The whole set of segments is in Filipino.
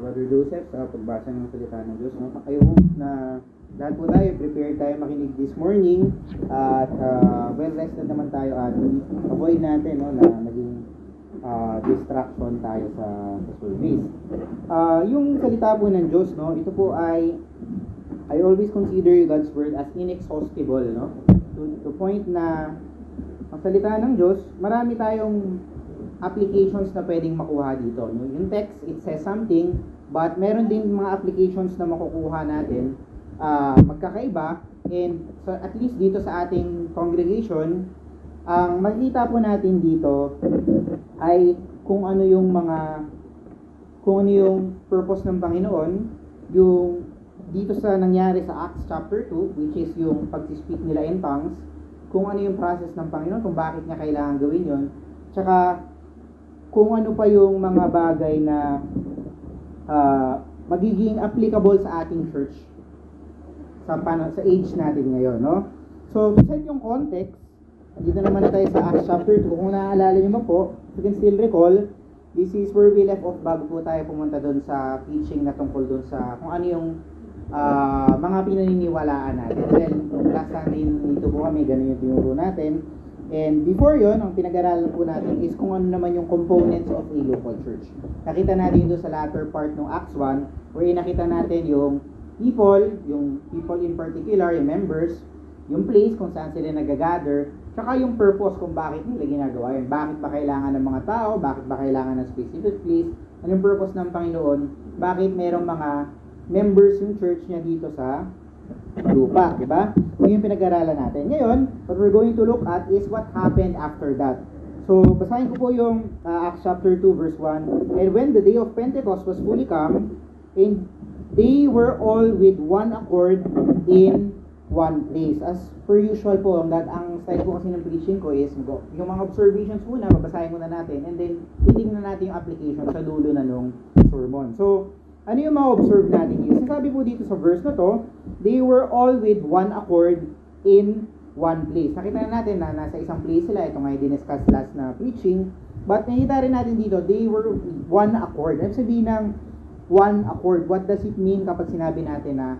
Brother Joseph sa pagbasa ng salita ng Diyos. No? I hope na lahat po tayo, prepared tayo makinig this morning at well rested naman tayo at avoid natin no, na naging distraction tayo sa service. Yung salita po ng Diyos, no, ito po ay I always consider God's word as inexhaustible, no? To point na ang salita ng Diyos, marami tayong applications na pwedeng makuha dito. No? Yung text, it says something, but meron din mga applications na makukuha natin magkakaiba. And so at least dito sa ating congregation, ang makikita po natin dito ay kung ano yung purpose ng Panginoon, yung dito sa nangyari sa Acts chapter 2, which is yung pag-speak nila in tongues, kung ano yung process ng Panginoon, kung bakit niya kailangan gawin yon, tsaka kung ano pa yung mga bagay na magiging applicable sa ating church sa age natin ngayon, no? So, to set yung context, dito naman na tayo sa Acts chapter 2. Kung naaalala nyo po, you can still recall, this is where we left off bago po tayo pumunta doon sa teaching na tungkol doon sa kung ano yung mga pinaniniwalaan natin. Well, last time dito po kami, ganun yung tinuro natin. And before yon, ang pinag-aralan po natin is kung ano naman yung components of a local church. Nakita natin doon sa latter part ng Acts 1, where nakita natin yung people in particular, yung members, yung place kung saan sila nag-gather, tsaka yung purpose kung bakit nila ginagawa yun. Bakit ba kailangan ng mga tao? Bakit ba kailangan ng specific place? Ano yung purpose ng Panginoon? Bakit merong mga members yung church niya dito sa lupa, di ba? Yun yung pinag-aralan natin. Ngayon, what we're going to look at is what happened after that. So, basahin ko po yung Acts chapter 2 verse 1. And when the day of Pentecost was fully come, and they were all with one accord in one place. As per usual po, ang style po kasi ng preaching ko is yung mga observations muna, babasahin muna natin, and then titignan natin yung application sa dulo na nung sermon. So, ano yung ma-observe natin yun? Sabi po dito sa verse na to, they were all with one accord in one place. Nakita na natin na nasa isang place sila. Ito nga i-discuss last na preaching. But nakita rin natin dito, they were with one accord. Ibig sabihin ng one accord. What does it mean kapag sinabi natin na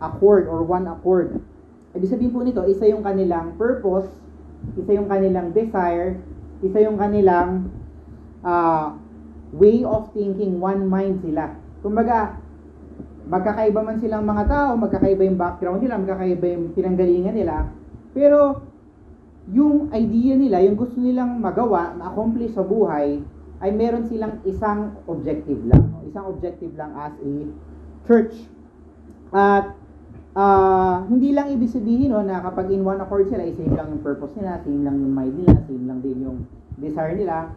accord or one accord? Ibig sabihin po nito, isa yung kanilang purpose, isa yung kanilang desire, isa yung kanilang way of thinking, one mind sila. Kumbaga, magkakaiba man silang mga tao, magkakaiba yung background nila, magkakaiba yung pinanggalingan nila, pero yung idea nila, yung gusto nilang magawa, ma-accomplish sa buhay, ay meron silang isang objective lang. Isang objective lang as a church. At hindi lang ibig sabihin na kapag in one accord sila, same lang yung purpose nila, same lang yung mind nila, same lang din yung desire nila.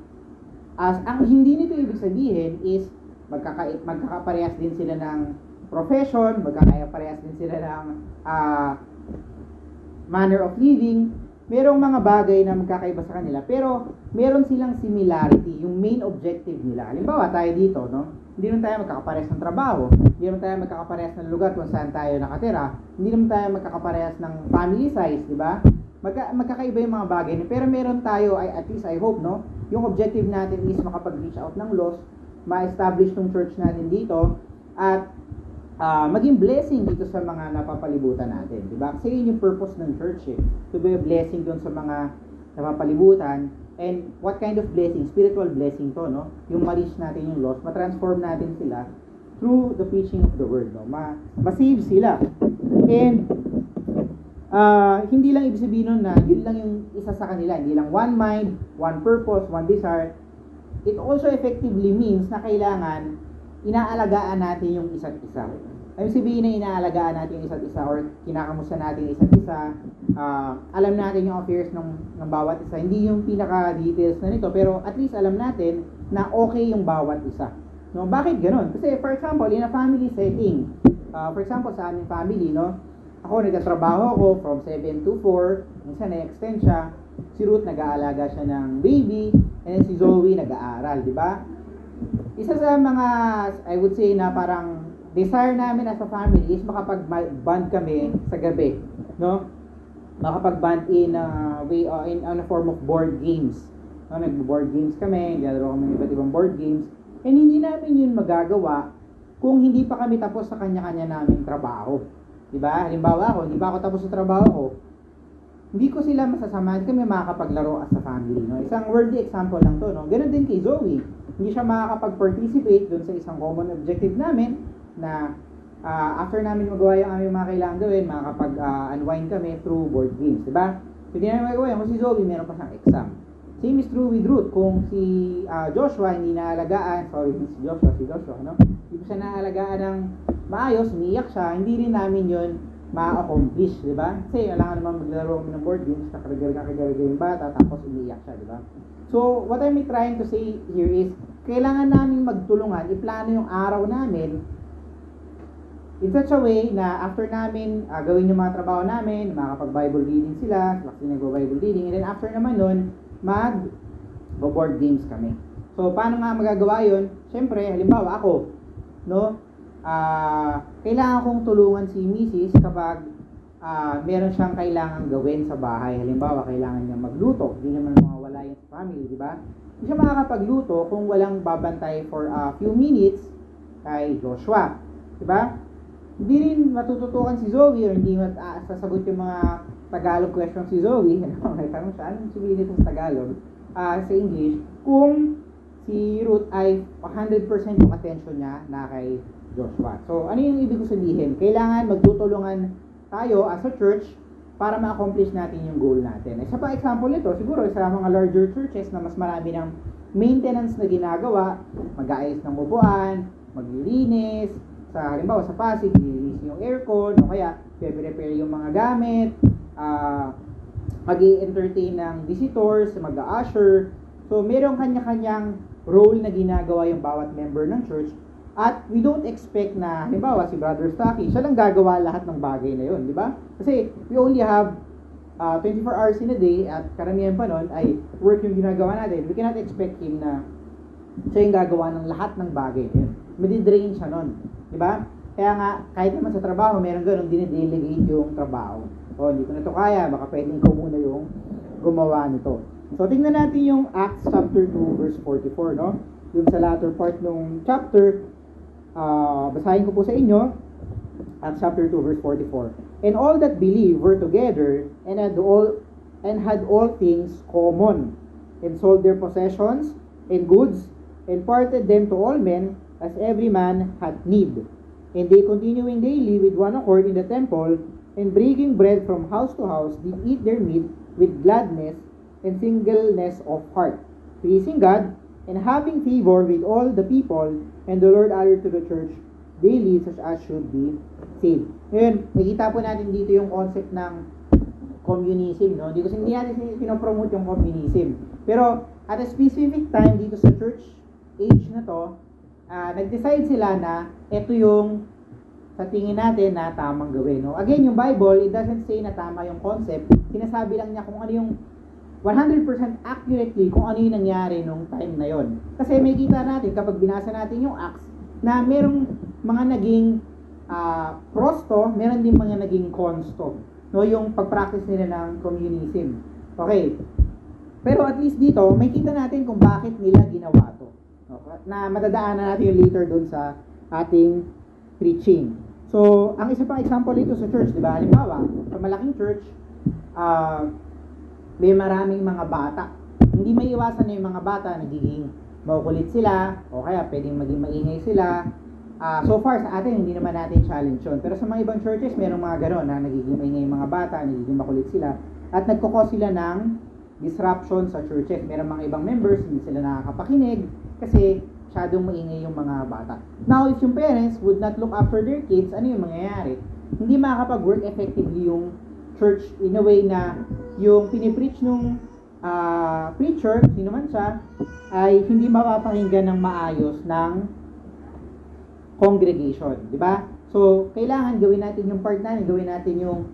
As ang hindi nito ibig sabihin is magkakaparehas din sila ng profession, magkakaparehas din sila ng manner of living. Merong mga bagay na magkakaiba sa kanila, pero meron silang similarity, yung main objective nila. Halimbawa, tayo dito, no? Hindi naman tayo magkakaparehas ng trabaho, hindi naman tayo magkakaparehas ng lugar kung saan tayo nakatira, hindi naman tayo magkakaparehas ng family size, di ba? Magkakaiba yung mga bagay, pero meron tayo, at least I hope, no? Yung objective natin is makapag-reach out ng lost, ma-establish tong church natin dito, at maging blessing dito sa mga napapalibutan natin, di ba? Kasi yun yung purpose ng church, to be a blessing doon sa mga napapalibutan. And what kind of blessing? Spiritual blessing to, no? Yung ma-reach natin yung lost, ma-transform natin sila through the preaching of the word, no? Ma-save sila. And hindi lang ibig sabihin nun na yun lang yung isa sa kanila, hindi lang one mind, one purpose, one desire. It also effectively means na kailangan inaalagaan natin yung isa't isa. Ibig sabihin na inaalagaan natin yung isa't isa or kinakamusta natin yung isa't isa. Alam natin yung affairs ng bawat isa. Hindi yung pinaka-details na nito, pero at least alam natin na okay yung bawat isa. No, bakit ganun? Kasi for example, in a family setting, for example sa aming family, no, ako nagtatrabaho ako from 7 to 4, minsan na-extend siya. Si Ruth nag-aalaga siya ng baby, and si Zoe nag-aaral, di ba? Isa sa mga, I would say na parang desire namin as a family is makapag-band kami sa gabi, no? Makapag-band in a form of board games. No, nag-board games kami, naglalaro kami ng iba't ibang board games. And hindi namin yun magagawa kung hindi pa kami tapos sa kanya-kanya naming trabaho. Diba? Halimbawa ako, hindi pa ako tapos sa trabaho ko, hindi ko sila masasamahan, kami makakapaglaro as a family. No? Isang worldly example lang to. No? Ganon din kay Zoe. Hindi siya makakapag-participate dun sa isang common objective namin na after namin magawa yung aming mga kailangan gawin, makakapag-unwind kami through board games. Diba? So, hindi namin magawa. Kung si Zoe, meron pa siyang exam. Same is true with Ruth. Kung si Joshua hindi naalagaan, si Joshua, no? Hindi ko siya naalagaan ng maayos, umiiyak siya, hindi rin namin yun ma-accomplish, di ba? Kasi wala naman maglaro kami ng board games, nakagarga yung bata, tapos umiiyak siya, di ba? So, what I'm trying to say here is, kailangan namin magtulungan, iplano yung araw namin in such a way na after namin gawin yung mga trabaho namin, makakapag-Bible reading sila, nag-Bible reading, and then after naman nun, mag-board games kami. So, paano nga magagawa yun? Siyempre, halimbawa ako, no? Kailangan kong tulungan si Mrs. kapag meron siyang kailangan gawin sa bahay. Halimbawa, kailangan niya magluto. Hindi naman mawawala yung family, di ba? Hindi siya makakapagluto kung walang babantay for a few minutes kay Joshua. Di ba? Hindi rin matututukan si Zoe or hindi sasagot yung mga Tagalog question si Zoe. May tanong siya, anong sabihin nito sa Tagalog? Sa English, kung si Ruth ay 100% yung attention niya na kay Joshua. So, ano yung ibig ko sabihin? Kailangan magtutulungan tayo as a church para ma-accomplish natin yung goal natin. Isa pa example nito, siguro sa mga larger churches na mas marami ng maintenance na ginagawa, mag-aayos ng upuan, maglilinis, halimbawa sa Pasig, lilinis yung aircon, o kaya prepare yung mga gamit, mag-i-entertain ng visitors, mag-a-usher. So, merong kanya-kanyang role na ginagawa yung bawat member ng church. At we don't expect na, halimbawa, si Brother Stucky, siya lang gagawa lahat ng bagay na yun, di ba? Kasi we only have 24 hours in a day at karamihan pa nun ay work yung ginagawa natin. We cannot expect him na siya yung gagawa ng lahat ng bagay. Madidrain siya nun, di ba? Kaya nga, kahit naman sa trabaho, meron ganun, dinidelegate yung trabaho. O, hindi ko na ito kaya, baka pwedeng ikaw muna yung gumawa nito. So, tingnan natin yung Acts chapter 2, verse 44, no? Yung sa latter part ng chapter, basahin ko po sa inyo, Acts chapter 2, verse 44. And all that believed were together and had all things common, and sold their possessions and goods, and parted them to all men, as every man had need. And they continuing daily with one accord in the temple, and breaking bread from house to house, did eat their meat with gladness and singleness of heart, praising God, and having favor with all the people, and the Lord added to the church daily such as should be saved. Ngayon, nakita po natin dito yung concept ng communism, no? Hindi natin pinopromote yung communism. Pero, at a specific time dito sa church age na to, nag-decide sila na ito yung sa tingin natin na tamang gawin, no? Again, yung Bible, it doesn't say na tama yung concept. Sinasabi lang niya kung ano yung 100% accurately kung ano yung nangyari nung time na yon. Kasi may kita natin kapag binasa natin yung Acts na merong mga naging prosto, meron din mga naging consto, no, yung pag-practice nila ng communism. Okay. Pero at least dito, may kita natin kung bakit nila ginawa to. Okay? Na madadaanan natin yung later dun sa ating preaching. So, ang isa pang example dito sa church, di ba? Halimbawa, sa malaking church, may maraming mga bata. Hindi may iwasan na yung mga bata, nagiging makukulit sila, o kaya pwedeng maging maingay sila. So far sa atin, hindi naman natin challenge yun. Pero sa mga ibang churches, merong mga gano'n na nagiging maingay yung mga bata, nagiging makulit sila, at nagkukos sila ng disruption sa churches. Merong mga ibang members, hindi sila nakakapakinig kasi masyadong maingay yung mga bata. Now, if yung parents would not look after their kids, ano yung mangyayari? Hindi makakapag-work effectively yung church in a way na yung pinipreach nung preacher, sino man siya, ay hindi mapapakinggan ng maayos ng congregation, di ba? So, kailangan gawin natin yung part natin, gawin natin yung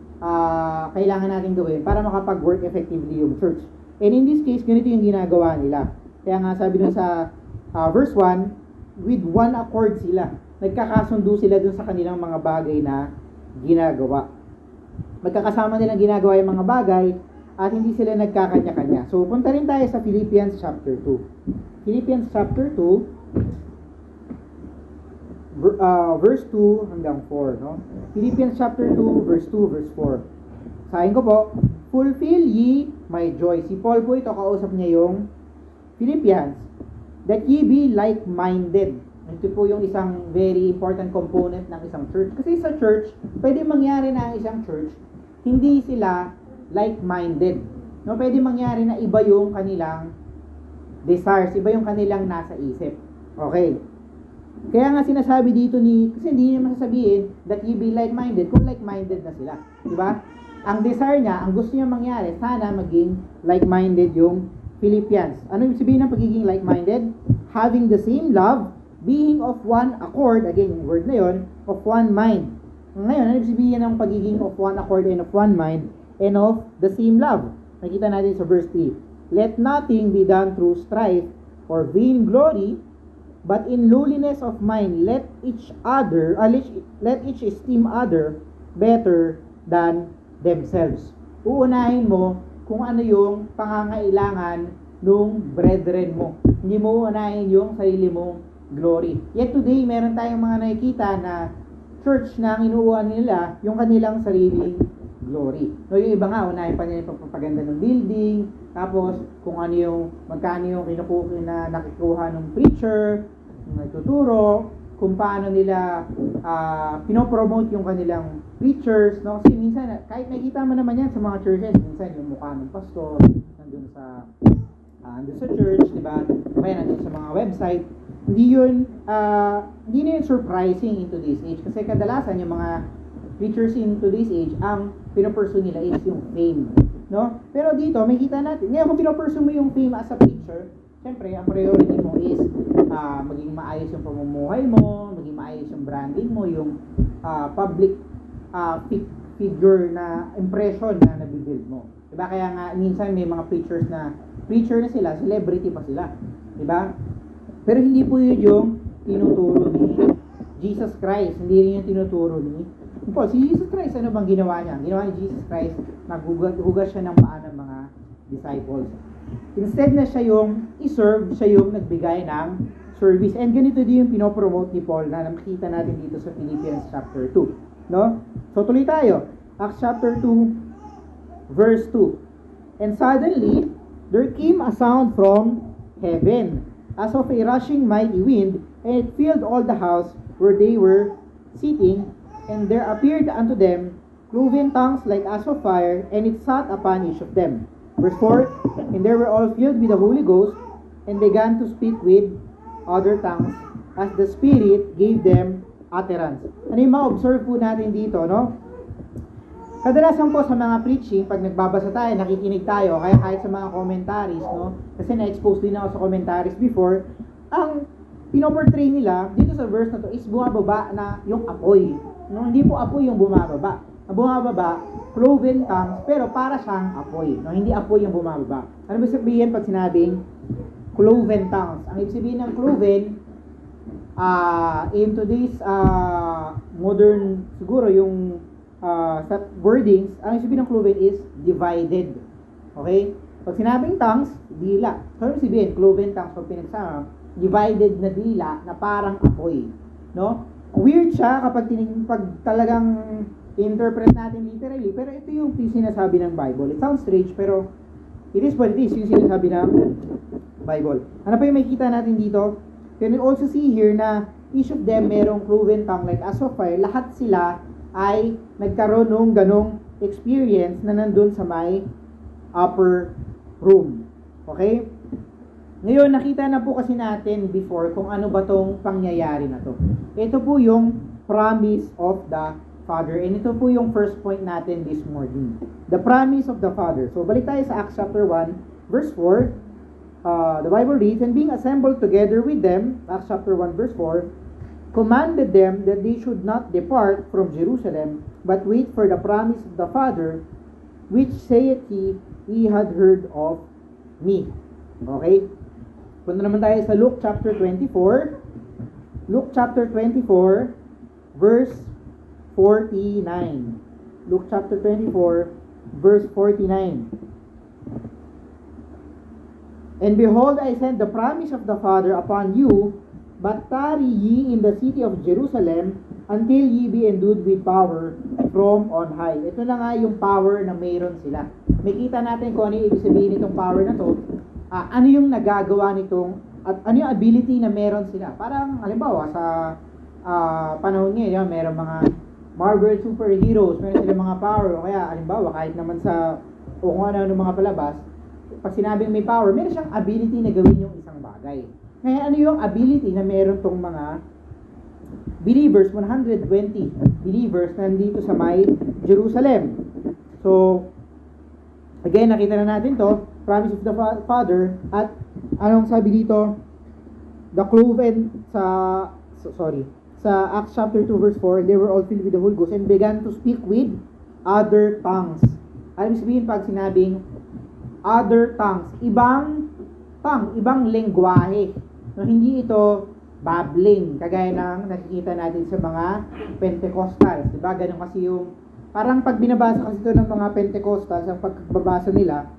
kailangan natin gawin para makapag-work effectively yung church. And in this case, ganito yung ginagawa nila. Kaya nga sabi dun sa verse 1, with one accord sila. Nagkakasundo sila dun sa kanilang mga bagay na ginagawa. Magkakasama nilang ginagawa yung mga bagay at hindi sila nagkakanya-kanya. So, punta rin tayo sa Philippians chapter 2. Philippians chapter 2, verse 2 hanggang 4, no? Philippians chapter 2, verse 2, verse 4. Sabi ko po, fulfill ye my joy. Si Paul po ito, kausap niya yung Philippians. That ye be like-minded. Ito po yung isang very important component ng isang church. Kasi sa church, pwede mangyari na ang isang church, hindi sila like-minded. No, pwede mangyari na iba yung kanilang desires, iba yung kanilang nasa isip. Okay. Kaya nga sinasabi dito kasi hindi niya masasabihin that ye be like-minded kung like-minded na sila. Diba? Ang desire niya, ang gusto niya mangyari, sana maging like-minded yung Philippians. Ano yung sabihin ng pagiging like-minded? Having the same love, being of one accord, again, yung word na yon, of one mind. Ngayon, ano yung sabihin ng pagiging of one accord and of one mind and of the same love? Nakita natin sa verse 3. Let nothing be done through strife or vain glory, but in lowliness of mind, let each esteem other better than themselves. Uunahin mo kung ano yung pangangailangan nung brethren mo. Hindi mo uunahin yung sarili mong glory. Yet today, meron tayong mga nakikita na church na ang inuuhan nila yung kanilang sariling glory. No, yung iba nga, unahin pa nila yung pagpapaganda ng building, tapos kung ano yung, magkano yung nakikuha ng preacher, nagtuturo, kung paano nila pinopromote yung kanilang preachers, no? Kasi minsan, kahit nakikita mo naman yan sa mga churches, minsan yung mukha ng pastor, nandun sa church, di ba? Kaya nandun sa mga website, hindi na yun surprising in today's age. Kasi kadalasan yung mga preachers in today's age, ang pinopursue nila is yung fame, no? Pero dito, may kita natin, ngayon kung pinopursue mo yung fame as a preacher, siyempre, ang priority mo is maging maayos yung pamumuhay mo, maging maayos yung branding mo, yung public figure na impression na nabibuild mo. Diba? Kaya nga, minsan may mga preacher na sila, celebrity pa sila. Diba? Pero hindi po yun yung tinuturo ni Jesus Christ. Hindi rin yung tinuturo ni Paul. Si Jesus Christ, ano bang ginawa niya? Ginawa ni Jesus Christ, naghugas siya ng paa ng mga disciples. Instead na siya yung i-serve, siya yung nagbigay ng service. And ganito din yung pinopromote ni Paul na nakita natin dito sa Philippians chapter 2. No? So tuloy tayo. Acts chapter 2, verse 2. And suddenly, there came a sound from heaven, as of a rushing mighty wind, and it filled all the house where they were sitting, and there appeared unto them cloven tongues like as of fire, and it sat upon each of them. Verse 4, and they were all filled with the Holy Ghost, and began to speak with other tongues, as the Spirit gave them utterance. Ano yung ma-observe po natin dito, no? Kadalasan po sa mga preaching, pag nagbabasa tayo, nakikinig tayo, kaya kahit sa mga commentaries, no? Kasi na-expose din ako sa commentaries before, ang pinoportray nila, dito sa verse na to, is bumababa na yung apoy. No? Hindi po apoy yung bumababa. Ang bumababa, cloven tongues, pero para siyang apoy. No? Hindi apoy yung bumababa. Ano ba sabihin pag sinabing cloven tongues? Ang ibig sabihin ng cloven, in today's modern, siguro yung sa wordings, ang ibig sabihin ng cloven is divided. Okay? Pag sinabing tongues, dila. So, ano sabihin? Cloven tongues, pag pinagsama, divided na dila na parang apoy. No? Weird siya kapag pag talagang interpret natin literally, pero ito yung sinasabi ng Bible. It sounds strange, pero it is what it is, yung sinasabi ng Bible. Ano pa yung makikita natin dito? Can you also see here na each of them merong cloven tongue like as of fire. Lahat sila ay nagkaroon ng ganong experience na nandun sa may upper room. Okay? Ngayon, nakita na po kasi natin before kung ano ba tong pangyayari na to. Ito po yung promise of the Father. And ito po yung first point natin this morning. The promise of the Father. So, balik tayo sa Acts chapter 1, verse 4. The Bible reads, and being assembled together with them, Acts chapter 1, verse 4, commanded them that they should not depart from Jerusalem, but wait for the promise of the Father, which saith he, ye had heard of me. Okay? Punta naman tayo sa Luke chapter 24. Luke chapter 24, verse 49. Luke chapter 24, verse 49. And behold, I send the promise of the Father upon you But tarry ye in the city of Jerusalem until ye be endued with power from on high. Ito na nga yung power na mayroon sila. May kita natin kung ano yung ibig sabihin nitong power na to. Ano yung nagagawa nitong, at ano yung ability na meron sila. Parang, halimbawa, sa panahon ngayon, meron mga Marvel superheroes, meron silang mga power. O kaya, halimbawa, kahit naman sa, o kung ano mga palabas, pag sinabing may power, meron siyang ability na gawin yung isang bagay. Ngayon, ano yung ability na meron tong mga believers, 120 believers nandito sa may Jerusalem. So, again, nakita na natin to, promise of the Father, at anong sabi dito, the cloven sa Acts chapter 2 verse 4, they were all filled with the Holy Ghost and began to speak with other tongues. Alam sabihin pag sinabing other tongues, ibang lengguwahe. No, hindi ito babbling, kagaya ng nakikita natin sa mga Pentecostals. Diba? Ganun kasi yung, parang pag binabasa kasi ito ng mga Pentecostals, ang pagkababasa nila,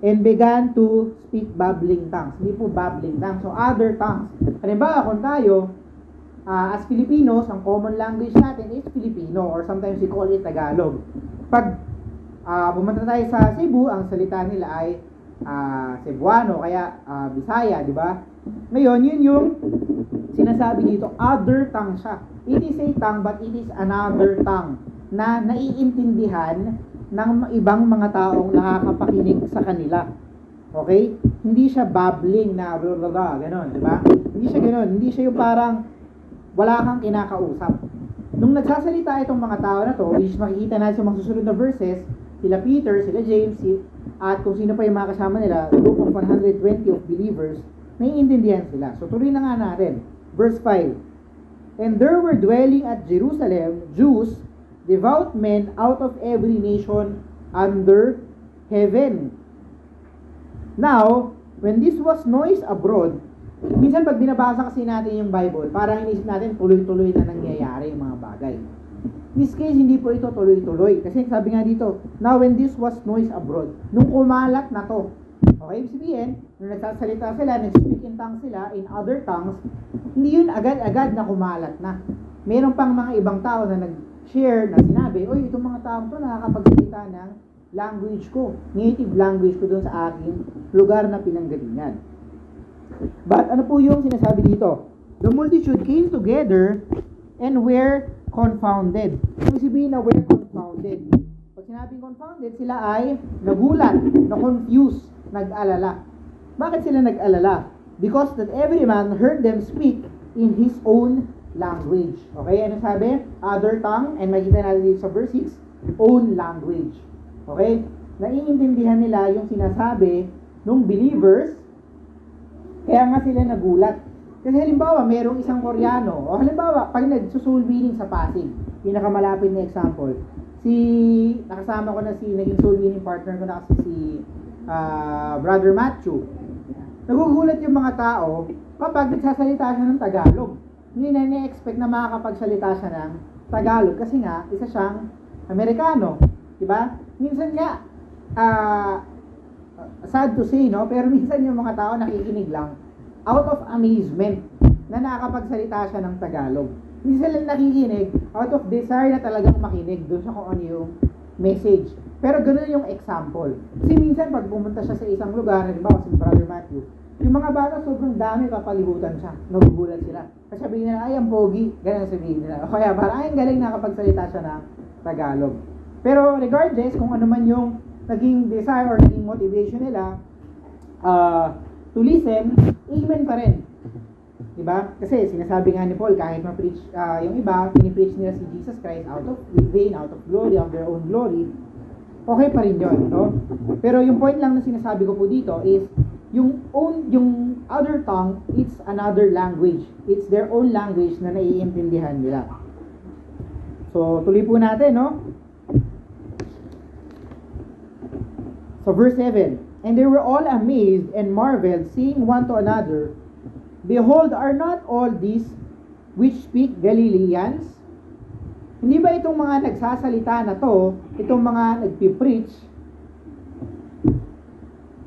and began to speak babbling tongues. Hindi po babbling tongues. So, other tongues. Halimbawa, kung tayo, as Filipinos, ang common language natin is Filipino, or sometimes we call it Tagalog. Pag pumunta tayo sa Cebu, ang salita nila ay Cebuano, kaya Bisaya, di ba? Ngayon, yun yung sinasabi dito, other tongue siya. It is a tongue, but it is another tongue na naiintindihan ng ibang mga taong nakakapakinig sa kanila. Okay? Hindi siya babbling na blah blah blah, gano'n, di ba? Hindi siya gano'n. Hindi siya yung parang wala kang kinakausap. Nung nagsasalita itong mga tao na to, which makikita natin sa mga susunod na verses, sila Peter, sila James, at kung sino pa yung mga kasama nila, group of 120 of believers, naiintindihan sila. So tuloy na nga natin. Verse 5. And there were dwelling at Jerusalem Jews, devout men out of every nation under heaven. Now, when this was noised abroad, minsan pag binabasa kasi natin yung Bible, parang inisip natin tuloy-tuloy na nangyayari yung mga bagay. In this case, hindi po ito tuloy-tuloy. Kasi sabi nga dito, now when this was noised abroad, nung kumalat na to, okay, ibig sabihin, nung nagsasalita sila, nag-speak in tongues sila, in other tongues, hindi yun agad-agad na kumalat na. Meron pang mga ibang tao na nag-share, na sinabi, oy, itong mga tao to nakakapagsalita ng language ko, native language ko doon sa aking lugar na pinanggalingan. But ano po yung sinasabi dito? The multitude came together and were confounded. Ibig sabihin na were confounded. Pag sinabing confounded, sila ay nagulat, na-confused, nag-alala. Bakit sila nag-alala? Because that every man heard them speak in his own language. Okay, ano sabi? Other tongue, and makikita natin dito sa verse 6, own language. Okay? Naiintindihan nila yung sinasabi ng believers, kaya nga sila nagulat. Kasi halimbawa, merong isang Koreano, o halimbawa, pag nagsusoul winning sa Pasig, pinakamalapit na example, nakasama ko na naging soul winning partner ko na kasi si Brother Matthew. Nagugulat yung mga tao kapag nagsasalita siya ng Tagalog. Hindi na ni-expect na makakapagsalita siya ng Tagalog kasi nga, isa siyang Amerikano. Diba? Minsan nga, sad to say, no? Pero minsan yung mga tao nakikinig lang out of amazement na nakakapagsalita siya ng Tagalog. Hindi sila nakikinig out of desire na talagang makinig doon sa kung ano yung message. Pero ganoon yung example. Kasi minsan pag pumunta siya sa isang lugar, halimbawa si Brother Matthew, yung mga bata sobrang dami papalibutan siya. Nagugulat sila. Kasi sabihin nila, ay ang pogi. Ganun sabihin nila. O kaya parang ay ang galing nakapagsalita siya ng Tagalog. Pero regardless kung ano man yung naging desire or naging motivation nila to listen, amen pa rin. Diba? Kasi sinasabi nga ni Paul, kahit ma-preach yung iba, pinipreach nila si Jesus Christ out of vain, out of glory, of their own glory, okay pa rin yun, no? Pero yung point lang na sinasabi ko po dito is, yung other tongue, it's another language. It's their own language na naiintindihan nila. So, tuloy po natin, no? So, verse 7, and they were all amazed and marveled, saying one to another, behold, are not all these which speak Galileans? Hindi ba itong mga nagsasalita na to, itong mga nagpipreach,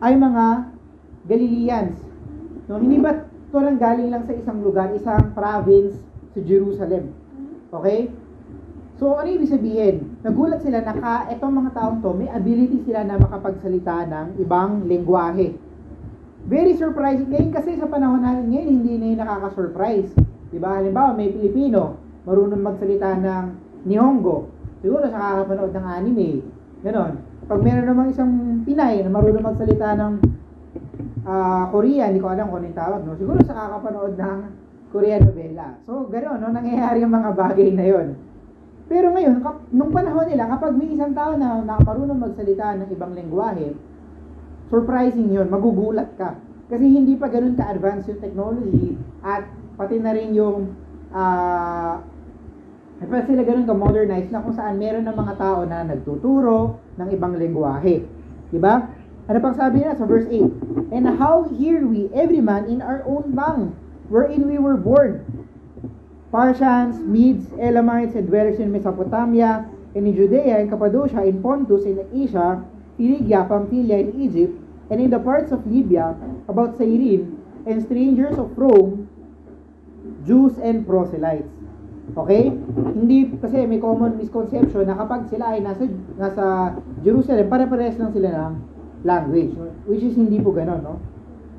ay mga Galileans? No, hindi ba Ito galing lang sa isang lugar, isang province sa Jerusalem. Okay? So, ano ibig sabihin? Nagulat sila na itong mga taong to, may ability sila na makapagsalita ng ibang lengguwahe. Very surprising. Ngayon kasi sa panahon natin ngayon, hindi na yung nakaka-surprise. Diba? Halimbawa, may Pilipino, marunong magsalita ng Nihongo. Siguro sa kakapanood ng anime. Ganon. Pag meron namang isang Pinay na marunong magsalita ng Korea, hindi ko alam kung ano yung tawag, no? Siguro sa kakapanood ng Korean novela. So, gano'n, no? Nangyayari yung mga bagay na yon. Pero ngayon, nung panahon nila, kapag may isang tao na marunong magsalita ng ibang lengguwahe, surprising yun, magugulat ka. Kasi hindi pa ganun ka-advanced yung technology at pati na rin yung pa sila ganun ka-modernized na kung saan meron ng mga tao na nagtuturo ng ibang lengguwahe. Diba? Ano pang sabi na sa verse 8? And how hear we every man in our own tongue, wherein we were born? Parthians, Medes, Elamites, and dwellers in Mesopotamia, and in Judea, and Cappadocia, in Pontus, in Asia, Phrygia, Pamphylia, in Egypt, and in the parts of Libya, about Cyrene, and strangers of Rome, Jews and proselytes. Okay? Hindi, kasi may common misconception na kapag sila ay nasa Jerusalem, pare-pares lang sila ng language, which is hindi po ganon, no?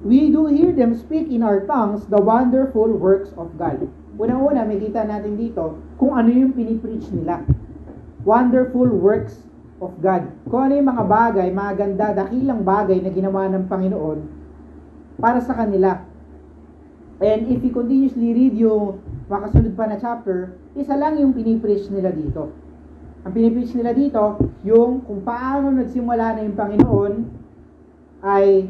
We do hear them speak in our tongues the wonderful works of God. Unang-una, may kita natin dito kung ano yung pinipreach nila. Wonderful works of God. Kung ano yung mga bagay, mga ganda, dakilang bagay na ginawa ng Panginoon para sa kanila. And if you continuously read yung makasunod pa na chapter, isa lang yung pinipreach nila dito. Ang pinipreach nila dito, yung kung paano nagsimula na yung Panginoon ay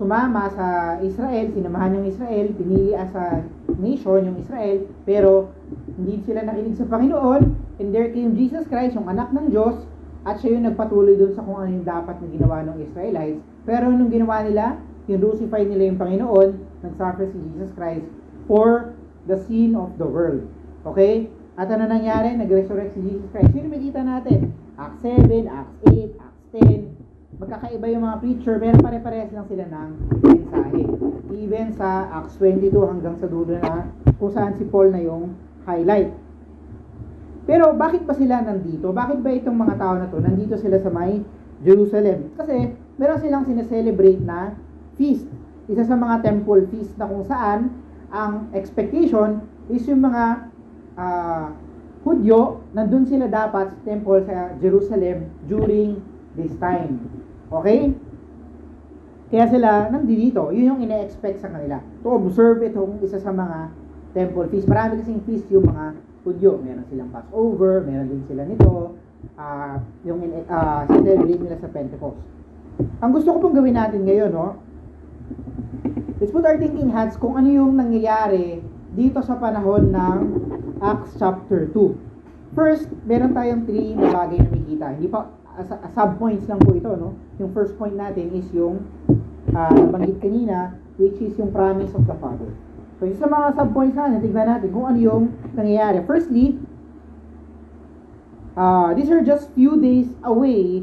sumama sa Israel, sinamahan yung Israel, pinili as a nation yung Israel, pero hindi sila nakinig sa Panginoon, and there came Jesus Christ, yung anak ng Diyos, at siya yung nagpatuloy dun sa kung ano yung dapat na ginawa ng Israelites. Pero nung ginawa nila, yung crucify nila yung Panginoon, nagsuffer si Jesus Christ for the sin of the world. Okay? At ano nangyari? Nag-resurrect si Jesus Christ. Sino makita natin? Acts 7, Acts 8, Acts 10. Magkakaiba yung mga preacher, pero pare-parehas lang sila ng mensahe. Even sa Acts 22 hanggang sa dulo na kung saan si Paul na yung highlight. Pero bakit ba sila nandito? Bakit ba itong mga tao na to nandito sila sa may Jerusalem? Kasi meron silang sineselebrate na feast. Isa sa mga temple feast na kung saan ang expectation is yung mga Hudyo, nandun sila dapat sa temple sa Jerusalem during this time. Okay? Kaya sila nandito. Yun yung ine-expect sa kanila. To observe itong isa sa mga temple feast. Marami kasing feast yung mga Hudyo. Meron silang Passover, meron din sila nito. Yung celebrate nila sa Pentecost. Ang gusto ko pong gawin natin ngayon, no? Let's put our thinking hats kung ano yung nangyayari dito sa panahon ng Acts chapter 2. First, meron tayong 3 na bagay na makikita. Hindi pa sub-points lang po ito, no? Yung first point natin is yung nabanggit kanina, which is yung promise of the Father. So, sa mga sub-points natin, tignan natin kung ano yung nangyayari. Firstly, these are just few days away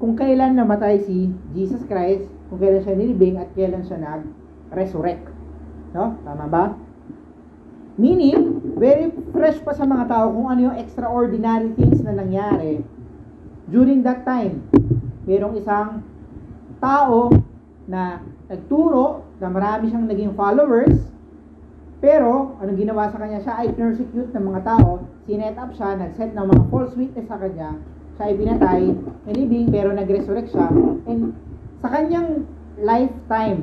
kung kailan namatay si Jesus Christ, kung kailan siya nilibing at kailan siya nag-resurrect. No? Tama ba? Meaning, very fresh pa sa mga tao kung ano yung extraordinary things na nangyari during that time. Merong isang tao na nagturo na marami siyang naging followers, pero anong ginawa sa kanya? Siya ay persecute ng mga tao, sinet up siya, nag-set ng mga false witness sa kanya, siya ay pinatay, nilibing, pero nag-resurrect siya, and sa kanyang lifetime,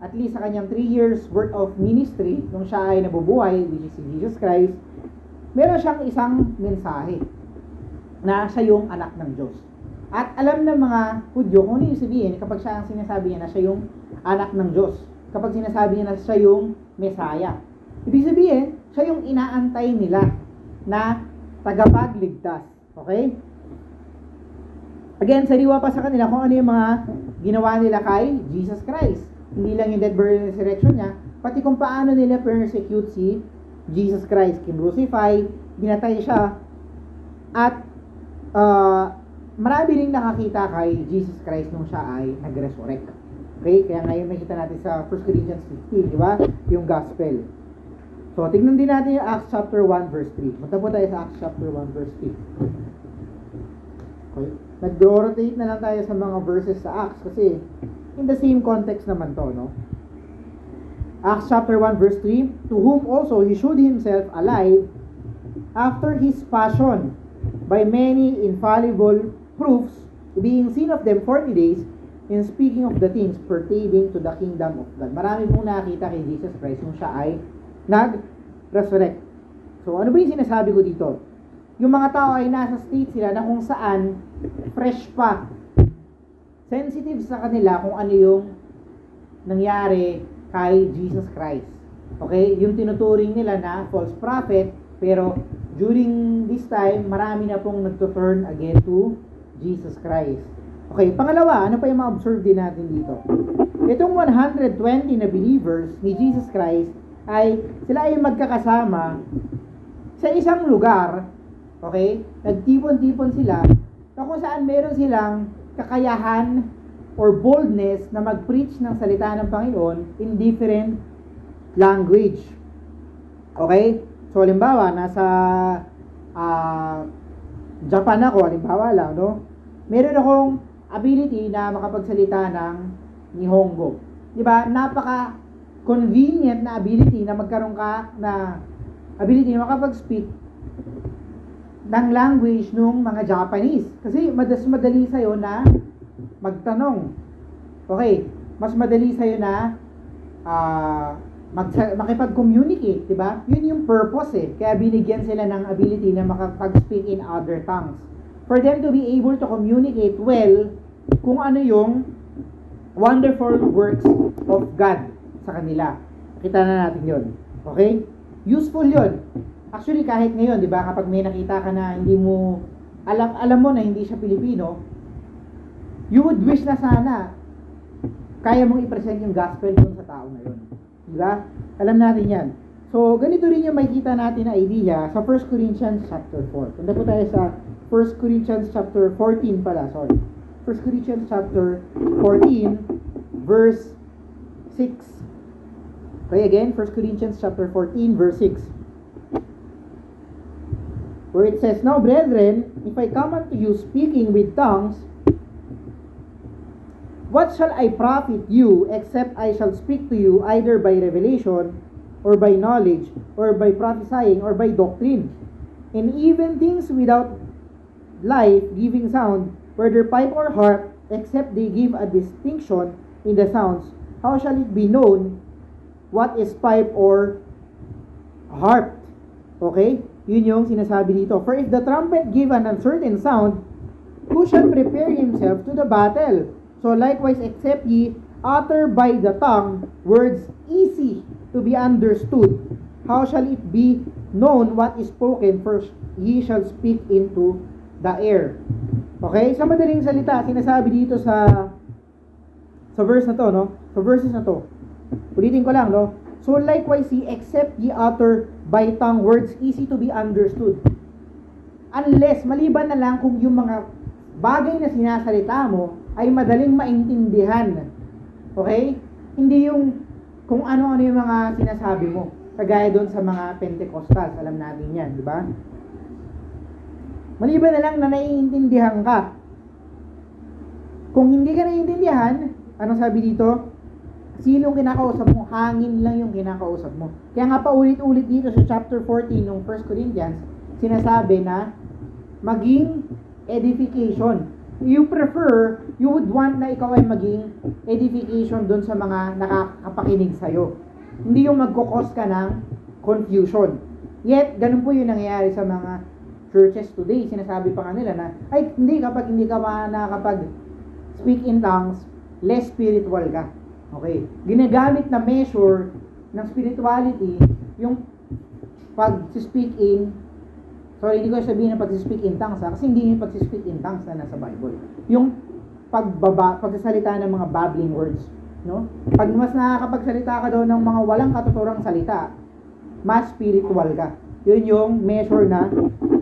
at least sa kanyang 3 years worth of ministry, nung siya ay nabubuhay, which is si Jesus Christ, meron siyang isang mensahe na siya yung anak ng Diyos. At alam ng mga Hudyo kung ano yung sabihin kapag siya ang sinasabi niya na siya yung anak ng Diyos. Kapag sinasabi niya na siya yung Messiah. Ibig sabihin, siya yung inaantay nila na tagapagligtas. Okay? Again, sariwa pa sa kanila kung ano yung mga ginawa nila kay Jesus Christ. Hindi lang yung death, burial, and resurrection niya, pati kung paano nila persecute si Jesus Christ. Kinrucify, ginatay siya, at marami ring nakakita kay Jesus Christ nung siya ay nag-resurrect. Okay? Kaya ngayon makita natin sa 1 Corinthians 15, di ba? Yung gospel. So, tignan din natin yung Acts chapter 1 verse 3. Punta po tayo sa Acts chapter 1 verse 3. Okay? Nag-rotate na lang tayo sa mga verses sa Acts kasi in the same context naman to, no? Acts chapter 1 verse 3, to whom also he showed himself alive after his passion by many infallible proofs, being seen of them 40 days, in speaking of the things pertaining to the kingdom of God. Marami pong nakita kay Jesus Christ nung siya ay nag-resurrect. So, ano ba yung sinasabi ko dito? Yung mga tao ay nasa state sila na kung saan fresh pa. Sensitive sa kanila kung ano yung nangyari kay Jesus Christ. Okay? Yung tinuturing nila na false prophet, pero during this time, marami na pong nagto-turn again to Jesus Christ. Okay, pangalawa, ano pa yung ma-observe din natin dito? Itong 120 na believers ni Jesus Christ sila ay magkakasama sa isang lugar, okay? Nagtipon-tipon sila na kung saan meron silang kakayahan or boldness na mag-preach ng salita ng Panginoon in different language. Okay? So, halimbawa, nasa Japan ako, halimbawa lang, no? Meron akong ability na makapagsalita ng Nihongo. Diba? Napaka-convenient na ability na magkaroon ka na ability na makapag-speak ng language ng mga Japanese. Kasi mas madali sa'yo na magtanong. Okay, mas madali sa'yo na makipag-communicate, di ba? Yun yung purpose eh. Kaya binigyan sila ng ability na makapag-speak in other tongues. For them to be able to communicate well kung ano yung wonderful works of God sa kanila. Kita na natin yun. Okay? Useful yun. Actually, kahit ngayon, di ba, kapag may nakita ka na hindi mo, alam mo na hindi siya Pilipino, you would wish na sana kaya mong i-present yung gospel dun sa tao na yun. Diba? Alam natin yan. So, ganito rin yung makikita natin na idea sa 1 Corinthians chapter 4. Punta po tayo sa 1 Corinthians chapter 14 pala, sorry. 1 Corinthians chapter 14, verse 6. Okay, again, 1 Corinthians chapter 14, verse 6. Where it says, now, brethren, if I come unto you speaking with tongues, what shall I profit you, except I shall speak to you either by revelation, or by knowledge, or by prophesying, or by doctrine? And even things without life-giving sound, whether pipe or harp, except they give a distinction in the sounds, how shall it be known what is pipe or harp? Okay? Yun yung sinasabi dito. For if the trumpet give an uncertain sound, who shall prepare himself to the battle? So likewise, except ye utter by the tongue words easy to be understood, how shall it be known what is spoken? First, ye shall speak into the air. Okay? Sa madaling salita, sinasabi dito sa verse na to, no? Sa verses na to. Ulitin ko lang, no? So likewise, except ye utter by tongue words easy to be understood. Unless, maliban na lang kung yung mga bagay na sinasalita mo ay madaling maintindihan. Okay? Hindi yung kung ano-ano yung mga sinasabi mo. Kagaya doon sa mga Pentecostals, alam natin yan, di ba? Maliban na lang na naiintindihan ka. Kung hindi ka naiintindihan, anong sabi dito? Sinong kinakausap mo? Hangin lang yung kinakausap mo. Kaya nga pa ulit-ulit dito sa chapter 14 ng 1 Corinthians, sinasabi na maging edification. You would want na ikaw ay maging edification doon sa mga nakakapakinig sa'yo. Hindi yung magkukos ka ng confusion. Yet, ganun po yung nangyayari sa mga churches today. Sinasabi pa nga nila na, ay, kapag hindi ka nakapag-speak in tongues, less spiritual ka. Okay? Ginagamit na measure ng spirituality yung pag-speak in hindi ko sabihin na pag-speak in tongues kasi hindi yung pag-speak in tongues na nasa Bible. Yung pagsasalita ng mga babbling words, no? Pag mas nakakapagsalita ka daw ng mga walang katuturang salita, mas spiritual ka. Yun yung measure na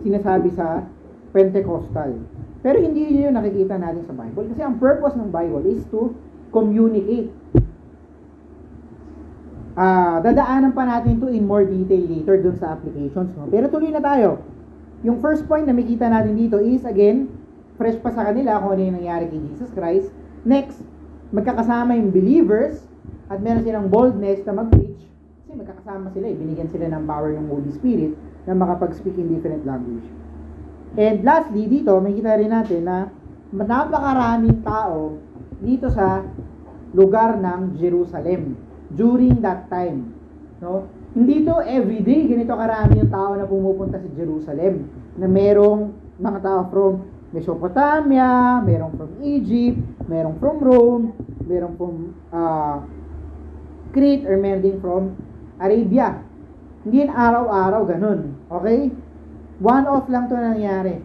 sinasabi sa Pentecostal. Pero hindi yun yung nakikita natin sa Bible kasi ang purpose ng Bible is to communicate. Dadaanan pa natin to in more detail later dun sa applications, no? Pero tuloy na tayo. Yung first point na makita natin dito is, again, fresh pa sa kanila kung ano yung nangyari kay Jesus Christ. Next, magkakasama yung believers at meron silang boldness na mag-preach kasi magkakasama sila, binigyan sila ng power yung Holy Spirit na makapag-speak in different language. And lastly, dito, makita rin natin na napakaraming tao dito sa lugar ng Jerusalem during that time, no? Hindi to everyday ganito karami yung tao na pumupunta sa Jerusalem, na merong mga tao from Mesopotamia, merong from Egypt, merong from Rome, merong from Crete, or meron din from Arabia. Hindi yan araw-araw ganun, okay? One-off lang to nangyayari.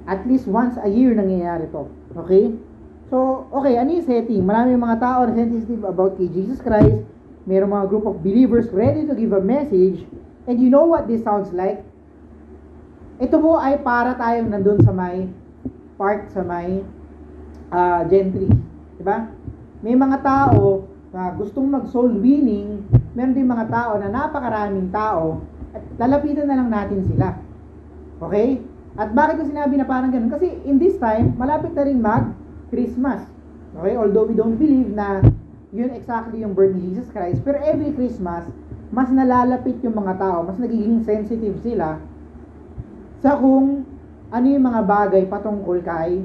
At least once a year nangyayari to, okay? So, okay, ano yung setting? Maraming mga tao na sensitive about kay Jesus Christ. Mayroong mga group of believers ready to give a message. And you know what this sounds like? Ito po ay para tayong nandun sa may park, sa may gentry. Diba? May mga tao na gustong mag-soul winning. Meron din mga tao na napakaraming tao at lalapitan na lang natin sila. Okay? At bakit ko sinabi na parang ganun? Kasi in this time, malapit na rin Christmas. Okay? Although we don't believe na yun exactly yung birth ni Jesus Christ, pero every Christmas, mas nalalapit yung mga tao, mas nagiging sensitive sila sa kung ano yung mga bagay patungkol kay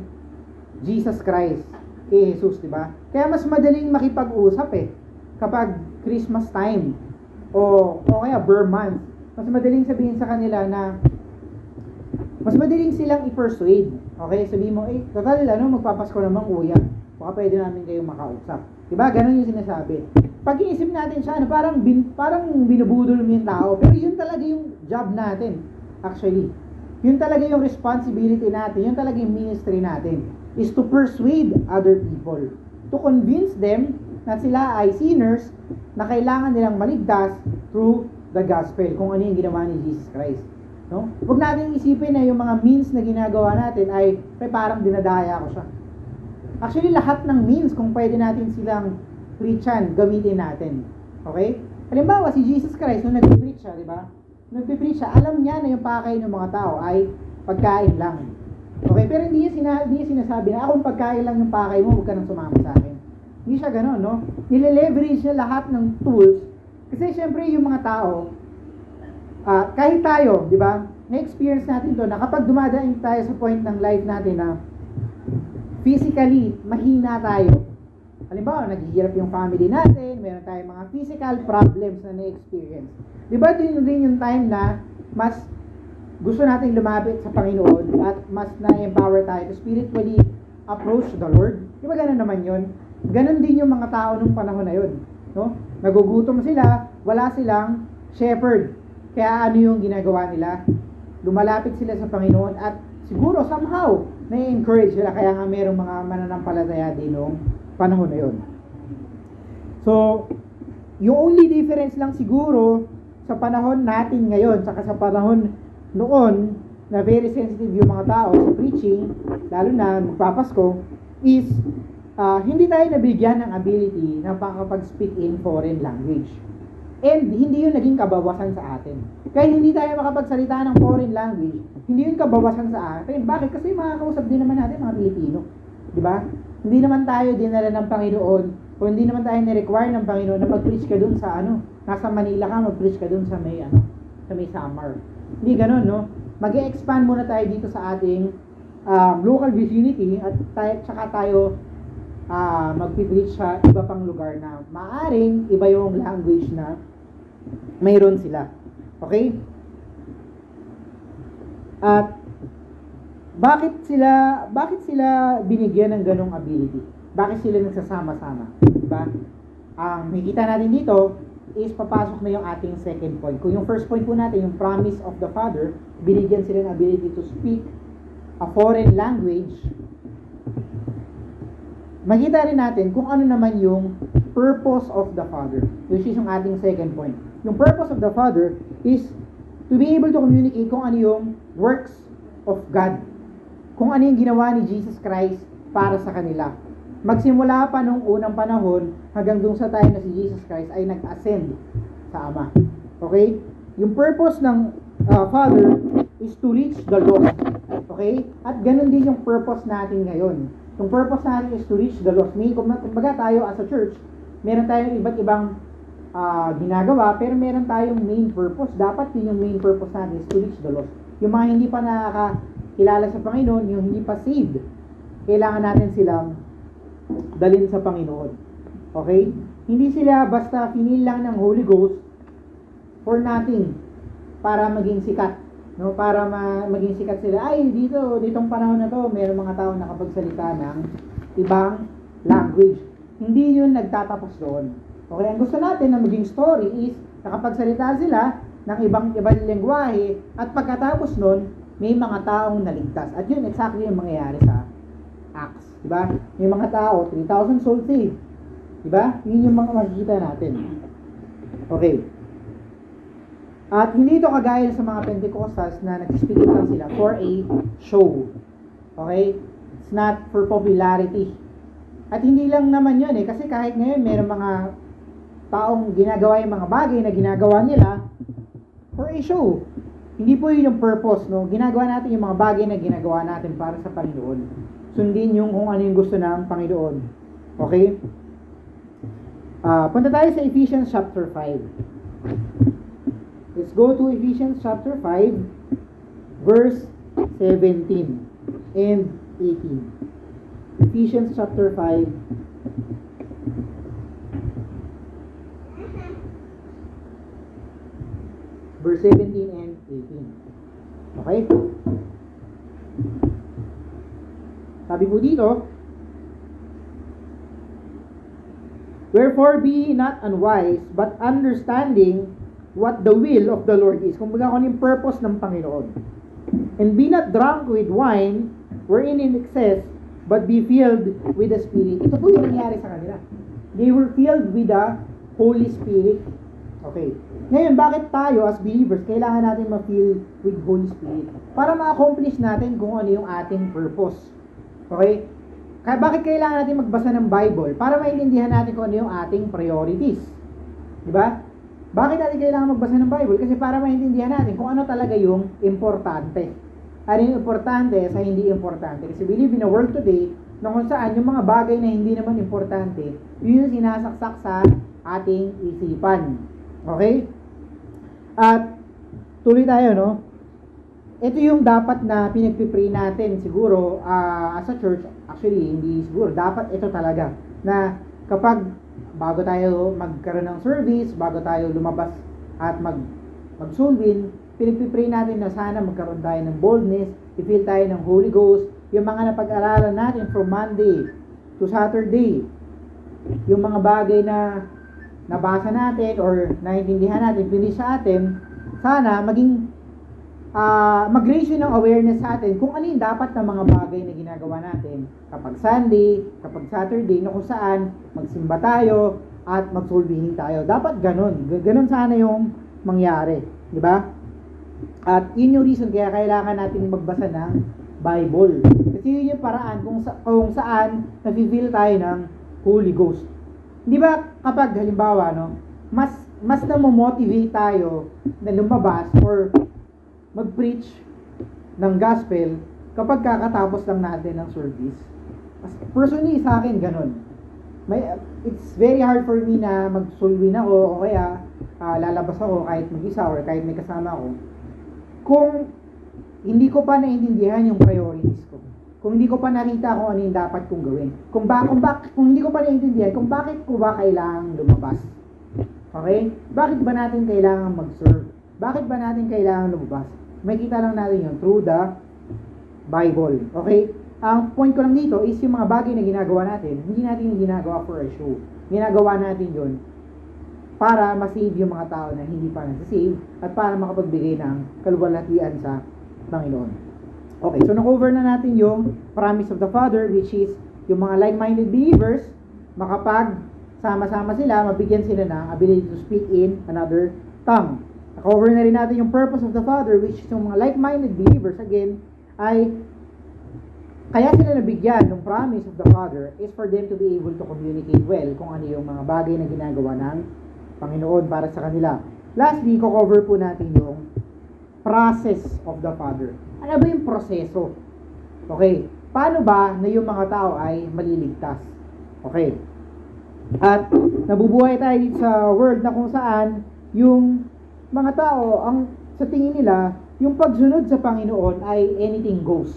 Jesus Christ, kay Jesus, di ba? Kaya mas madaling makipag-usap kapag Christmas time o kaya Burr month. Mas madaling sabihin sa kanila na mas madaling silang i-persuade. Okay? Sabihin mo, total, magpapasko naman kuya. Baka pwede namin kayong makausap. Diba? Ganun yung sinasabi. Pag iisip natin siya, parang binubudol mo yung tao. Pero yun talaga yung job natin. Actually. Yun talaga yung responsibility natin. Yun talaga yung ministry natin. Is to persuade other people. To convince them na sila ay sinners na kailangan nilang maligtas through the gospel. Kung ano yung ginawa ni Jesus Christ. No? Huwag natin isipin na yung mga means na ginagawa natin ay parang dinadaya ko siya. Actually, lahat ng means, kung pwede natin silang preachan, gamitin natin. Okay? Halimbawa, si Jesus Christ, nung nag-preach siya, di ba? Nag-preach siya, alam niya na yung pakay ng mga tao ay pagkain lang. Okay? Pero hindi niya sinasabi na, akong pagkain lang yung pakay mo, huwag ka nang sumama sa akin. Hindi siya gano'n, no? Nile-leverage niya lahat ng tools. Kasi syempre, yung mga tao, kahit tayo, di ba? Na-experience natin to na kapag dumadaan tayo sa point ng life natin na physically, mahina tayo. Halimbawa, naghihirap yung family natin, meron tayong mga physical problems na na-experience. Di ba din yung time na mas gusto nating lumapit sa Panginoon at mas na-empower tayo to spiritually approach the Lord? Di ba ganun naman yun? Ganun din yung mga tao nung panahon na yun. No? Nagugutom sila, wala silang shepherd. Kaya ano yung ginagawa nila? Lumalapit sila sa Panginoon at siguro somehow na-encourage sila, kaya nga merong mga mananampalataya din noong panahon na yun. So, yung only difference lang siguro sa panahon natin ngayon saka sa panahon noon na very sensitive yung mga tao sa preaching, lalo na magpapasko, is hindi tayo nabigyan ng ability na makapag-speak in foreign language. And hindi yun naging kabawasan sa atin. Kaya hindi tayo makapagsalita ng foreign language, hindi yun kabawasan sa atin. Bakit? Kasi makakausap din naman natin mga Pilipino. Di ba? Hindi naman tayo dinala ng Panginoon, o hindi naman tayo ni-require ng Panginoon na mag-preach ka dun sa nasa Manila ka, mag-preach ka dun sa may Samar. Hindi ganun, no? Mag-e-expand muna tayo dito sa ating local vicinity at tsaka tayo mag-preach sa iba pang lugar na maaring iba yung language na mayroon sila. Okay? At bakit sila binigyan ng ganong ability? Bakit sila nagsasama-sama? Diba? Ang makikita natin dito is papasok na yung ating second point. Kung yung first point po natin, yung promise of the Father, binigyan sila ng ability to speak a foreign language. Makita rin natin kung ano naman yung purpose of the Father, which is yung ating second point. Yung purpose of the Father is to be able to communicate kung ano yung works of God. Kung ano yung ginawa ni Jesus Christ para sa kanila. Magsimula pa nung unang panahon hanggang dun sa time na si Jesus Christ ay nag-ascend sa Ama. Okay? Yung purpose ng Father is to reach the lost. Okay? At ganun din yung purpose natin ngayon. Yung purpose natin is to reach the lost. May, kumbaga tayo as a church, meron tayong iba't ibang ginagawa, pero meron tayong main purpose. Dapat yun yung main purpose natin is to reach the lost. Yung mga hindi pa nakakilala sa Panginoon, yung hindi pa saved, kailangan natin silang dalhin sa Panginoon. Okay? Hindi sila basta finil lang ng Holy Ghost for nothing, para maging sikat. No? Para maging sikat sila. Ay, ditong panahon na to, mayroong mga tao nakapagsalita ng ibang language. Hindi yun nagtatapos doon. Okay, ang gusto natin na maging story is nakapagsalita sila ng ibang lengguwahe at pagkatapos nun, may mga taong naligtas. At yun exactly yung mangyayari sa Acts. Diba? May mga tao, 3,000 souls saved. Diba? Yun yung mga makikita natin. Okay. At hindi ito kagaya sa mga Pentecostals na nag-speak lang sila for a show. Okay? It's not for popularity. At hindi lang naman yun kasi kahit ngayon mayroong mga taong ginagawa yung mga bagay na ginagawa nila for a show. Hindi po yun yung purpose, no? Ginagawa natin yung mga bagay na ginagawa natin para sa Panginoon. Sundin yung kung ano yung gusto ng Panginoon. Okay? Punta tayo sa Ephesians chapter 5. Let's go to Ephesians chapter 5, verse 17 and 18. Ephesians chapter 5, verse 17 and 18. Okay? Sabi po dito, wherefore be not unwise, but understanding what the will of the Lord is. Kung baga kung yung purpose ng Panginoon. And be not drunk with wine, wherein in excess, but be filled with the Spirit. Ito po yung nangyari sa kanila. They were filled with the Holy Spirit. Okay. Ngayon, bakit tayo as believers, kailangan natin ma-fill with Holy Spirit? Para ma-accomplish natin kung ano yung ating purpose. Okay? Bakit kailangan natin magbasa ng Bible? Para maintindihan natin kung ano yung ating priorities. Diba? Bakit natin kailangan magbasa ng Bible? Kasi para maintindihan natin kung ano talaga yung importante. Ano yung importante sa hindi importante. Kasi we live in a world today na kung saan yung mga bagay na hindi naman importante, yun yung sinasaksak sa ating isipan. Okay? At tuloy tayo, no? Ito yung dapat na pinagpipray natin siguro as a church. Actually, hindi siguro. Dapat ito talaga. Na kapag bago tayo magkaroon ng service, bago tayo lumabas at mag-soul win, pinagpipray natin na sana magkaroon tayo ng boldness, i-feel tayo ng Holy Ghost, yung mga napag-aralan natin from Monday to Saturday, yung mga bagay na nabasa natin or naintindihan natin, pinis sa atin, sana maging mag-raise yun ng awareness sa atin kung ano yung dapat na mga bagay na ginagawa natin kapag Sunday, kapag Saturday, na kung saan magsimba tayo at mag-soul-winning tayo. Dapat ganun. Ganun sana yung mangyari. Di ba? At yun yung reason kaya kailangan natin magbasa ng Bible. Kasi yun yung paraan kung saan nafe-feel tayo ng Holy Ghost. Di ba kapag halimbawa, no, mas na-motivate tayo na lumabas or mag-preach ng gospel kapag kakatapos lang natin ng service. Personally, sa akin, ganun. It's very hard for me na mag-soul-win ako o kaya lalabas ako kahit mag-isa or kahit may kasama ako kung hindi ko pa naintindihan yung priorities ko. Kung hindi ko pa nakita kung ano yung dapat kong gawin. Kung hindi ko pa naintindihan kung bakit ko ba kailangang lumabas. Okay? Bakit ba natin kailangan mag-serve? Bakit ba natin kailangan lumabas? Makikita lang natin yun through the Bible. Okay? Ang point ko lang dito is yung mga bagay na ginagawa natin, hindi natin yung ginagawa for a show. Ginagawa natin yun para ma-save yung mga tao na hindi pa nasa-save at para makapagbigay ng kaluwalhatian sa Panginoon. Okay, so na-cover na natin yung promise of the Father, which is yung mga like-minded believers, makapag sama-sama sila, mabigyan sila ng ability to speak in another tongue. Na-cover na rin natin yung purpose of the Father, which is yung mga like-minded believers, again, ay kaya sila nabigyan ng promise of the Father is for them to be able to communicate well kung ano yung mga bagay na ginagawa ng Panginoon para sa kanila. Lastly, cover po natin yung process of the Father. Ano ba yung proseso? Okay, paano ba na yung mga tao ay maliligtas? Okay, at nabubuhay tayo dito sa world na kung saan yung mga tao, ang sa tingin nila, yung pagsunod sa Panginoon ay anything goes.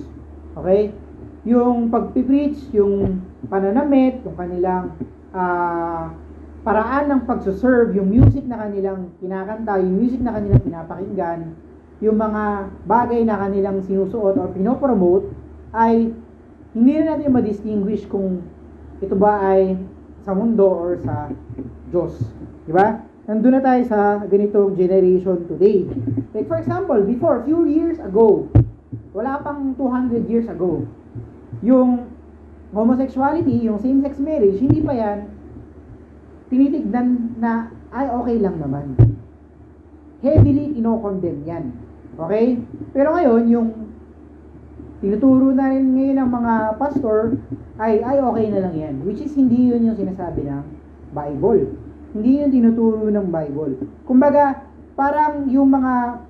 Okay? Yung pagpipreach, yung pananamit, yung kanilang paraan ng pagsuserve, yung music na kanilang kinakanta, yung music na kanilang pinapakinggan, yung mga bagay na kanilang sinusuot o pinopromote, ay hindi na natin ma-distinguish kung ito ba ay sa mundo or sa Diyos. Diba? Nandun na tayo sa ganitong generation today. Like for example, before, few years ago, wala pang 200 years ago, yung homosexuality, yung same-sex marriage, hindi pa yan tinitignan na ay okay lang naman. Heavily ino-condemn yan. Okay? Pero ngayon, yung tinuturo na rin ngayon ng mga pastor ay okay na lang yan. Which is hindi yun yung sinasabi ng Bible. Hindi yun tinuturo ng Bible. Kumbaga, parang yung mga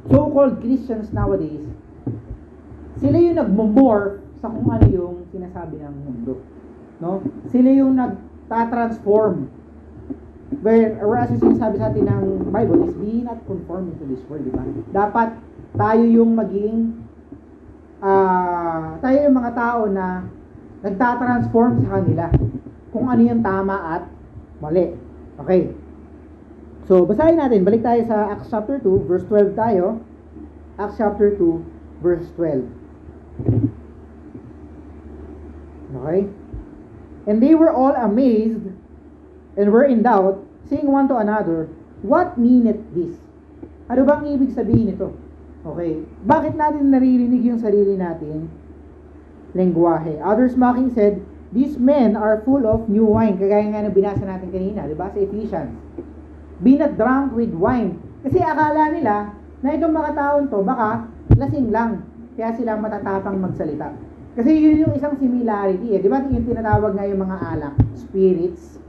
so-called Christians nowadays, sila yung nagmomorph sa kung ano yung sinasabi ng mundo. No? Sila yung nagtatransform. Whereas yung sinasabi sa atin ng Bible is be not conformed to this world, di ba? Dapat tayo yung maging tayo yung mga tao na nagtatransform sa kanila kung ano yung tama at mali. Okay. So, basahin natin. Balik tayo sa Acts chapter 2, verse 12 tayo. Acts chapter 2, verse 12. Okay? And they were all amazed and were in doubt, saying one to another, what meaneth this? Ano bang ibig sabihin nito? Okay. Bakit natin naririnig yung sarili natin lengguwahe? Others mocking said, these men are full of new wine. Kagaya nga ng binasa natin kanina, di ba? Sa Ephesians. Be not drunk with wine. Kasi akala nila na itong mga taon to, baka lasing lang. Kaya sila matatapang magsalita. Kasi yun yung isang similarity. Di ba yung tinatawag nga yung mga alak, spirits?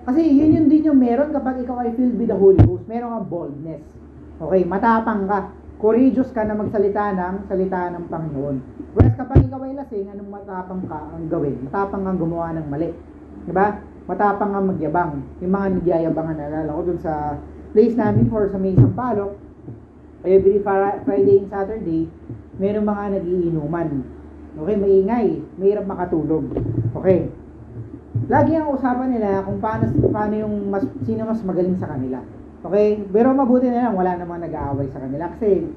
Kasi yun yung din yung meron kapag ikaw ay filled with the Holy Ghost. Meron kang boldness. Okay, matapang ka. Courageous ka na magsalita ng salita ng Panginoon. Whereas kapag ikaw ay lasing, anong matapang ka ang gawin? Matapang kang gumawa ng mali. Diba? Matapang kang magyabang. Yung mga nagyayabangan, nalala ko dun sa place namin for sa May Sampaloc, every Friday and Saturday, meron mga nagiinuman. Okay, maingay. Mahirap makatulog. Okay. Lagi ang usapan nila kung paano yung sino mas magaling sa kanila. Okay? Pero mabuti na lang, wala namang nag-aaway sa kanila. Kasi,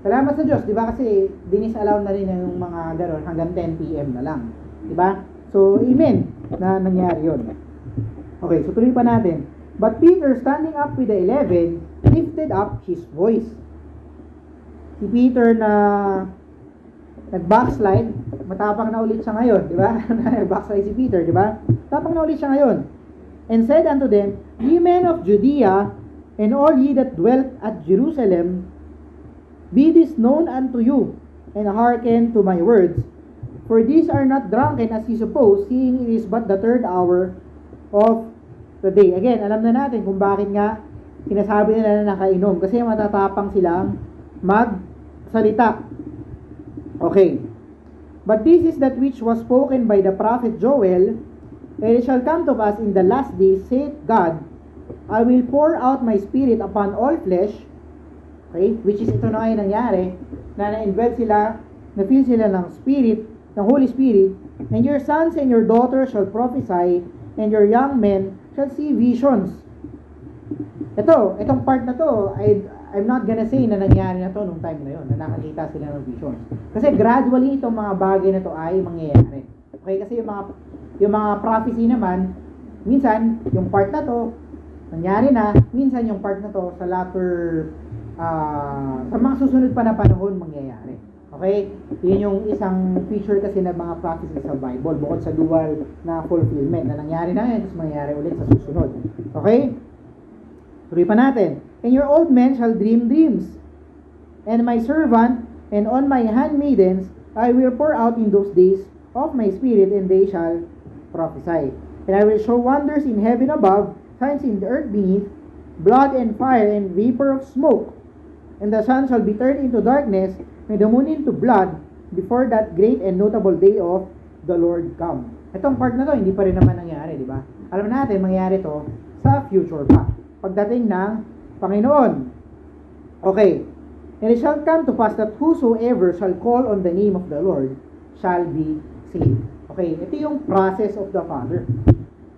salamat sa Diyos, di ba? Kasi, dinis-allow na rin yung mga gano'n hanggang 10 p.m. na lang. Di ba? So, amen na nangyari yun. Okay, so tuloy pa natin. But Peter, standing up with the 11, lifted up his voice. Si Peter na nag-backslide, matapang na ulit siya ngayon, di ba? Nag-backslide si Peter, di ba? Tapang na ulit siya ngayon. And said unto them, ye men of Judea, and all ye that dwelt at Jerusalem, be this known unto you, and hearken to my words. For these are not drunken as ye suppose, seeing it is but the 3rd hour of the day. Again, alam na natin kung bakit nga sinasabi nila na nakainom. Kasi matatapang silang magsalita. Okay. But this is that which was spoken by the prophet Joel, and it shall come to pass in the last days, saith God, I will pour out my spirit upon all flesh. Okay? Which is ito na ngayon nangyari, na na-involve sila, na-feel sila ng spirit, ng Holy Spirit, and your sons and your daughters shall prophesy, and your young men shall see visions. Itong part na to, I'm not gonna say na nangyari na to nung time na yon, na nakakita sila ng visions. Kasi gradually itong mga bagay na to ay mangyayari. Okay, kasi yung mga prophecy naman, minsan yung part na to nangyari na, minsan yung part na to sa latter sa mga susunod pa na panahon mangyayari. Okay? Yun yung isang feature kasi ng mga prophecy sa Bible, bukod sa dual na fulfillment na nangyari na ngayon, tapos mangyayari ulit sa susunod. Okay? Tuloy pa natin. And your old men shall dream dreams, and my servant And on my handmaidens I will pour out in those days of my spirit, and they shall prophesy. And I will show wonders in heaven above, signs in the earth beneath, blood and fire and vapor of smoke. And the sun shall be turned into darkness, and the moon into blood, before that great and notable day of the Lord come. Itong part na to, hindi pa rin naman nangyari, di ba? Alam natin, mangyayari to sa future pa. Pagdating ng Panginoon. Okay. And it shall come to pass that whosoever shall call on the name of the Lord shall be saved. Okay, ito yung process of the Father.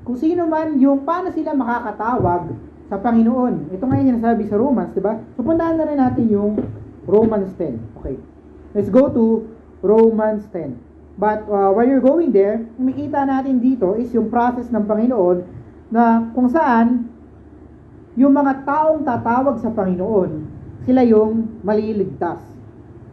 Kung sino man yung paano sila makakatawag sa Panginoon. Ito nga yung sinasabi sa Romans, di ba? So, puntahan na rin natin yung Romans 10. Okay. Let's go to Romans 10. But while you're going there, makita natin dito is yung process ng Panginoon na kung saan yung mga taong tatawag sa Panginoon, sila yung maliligtas.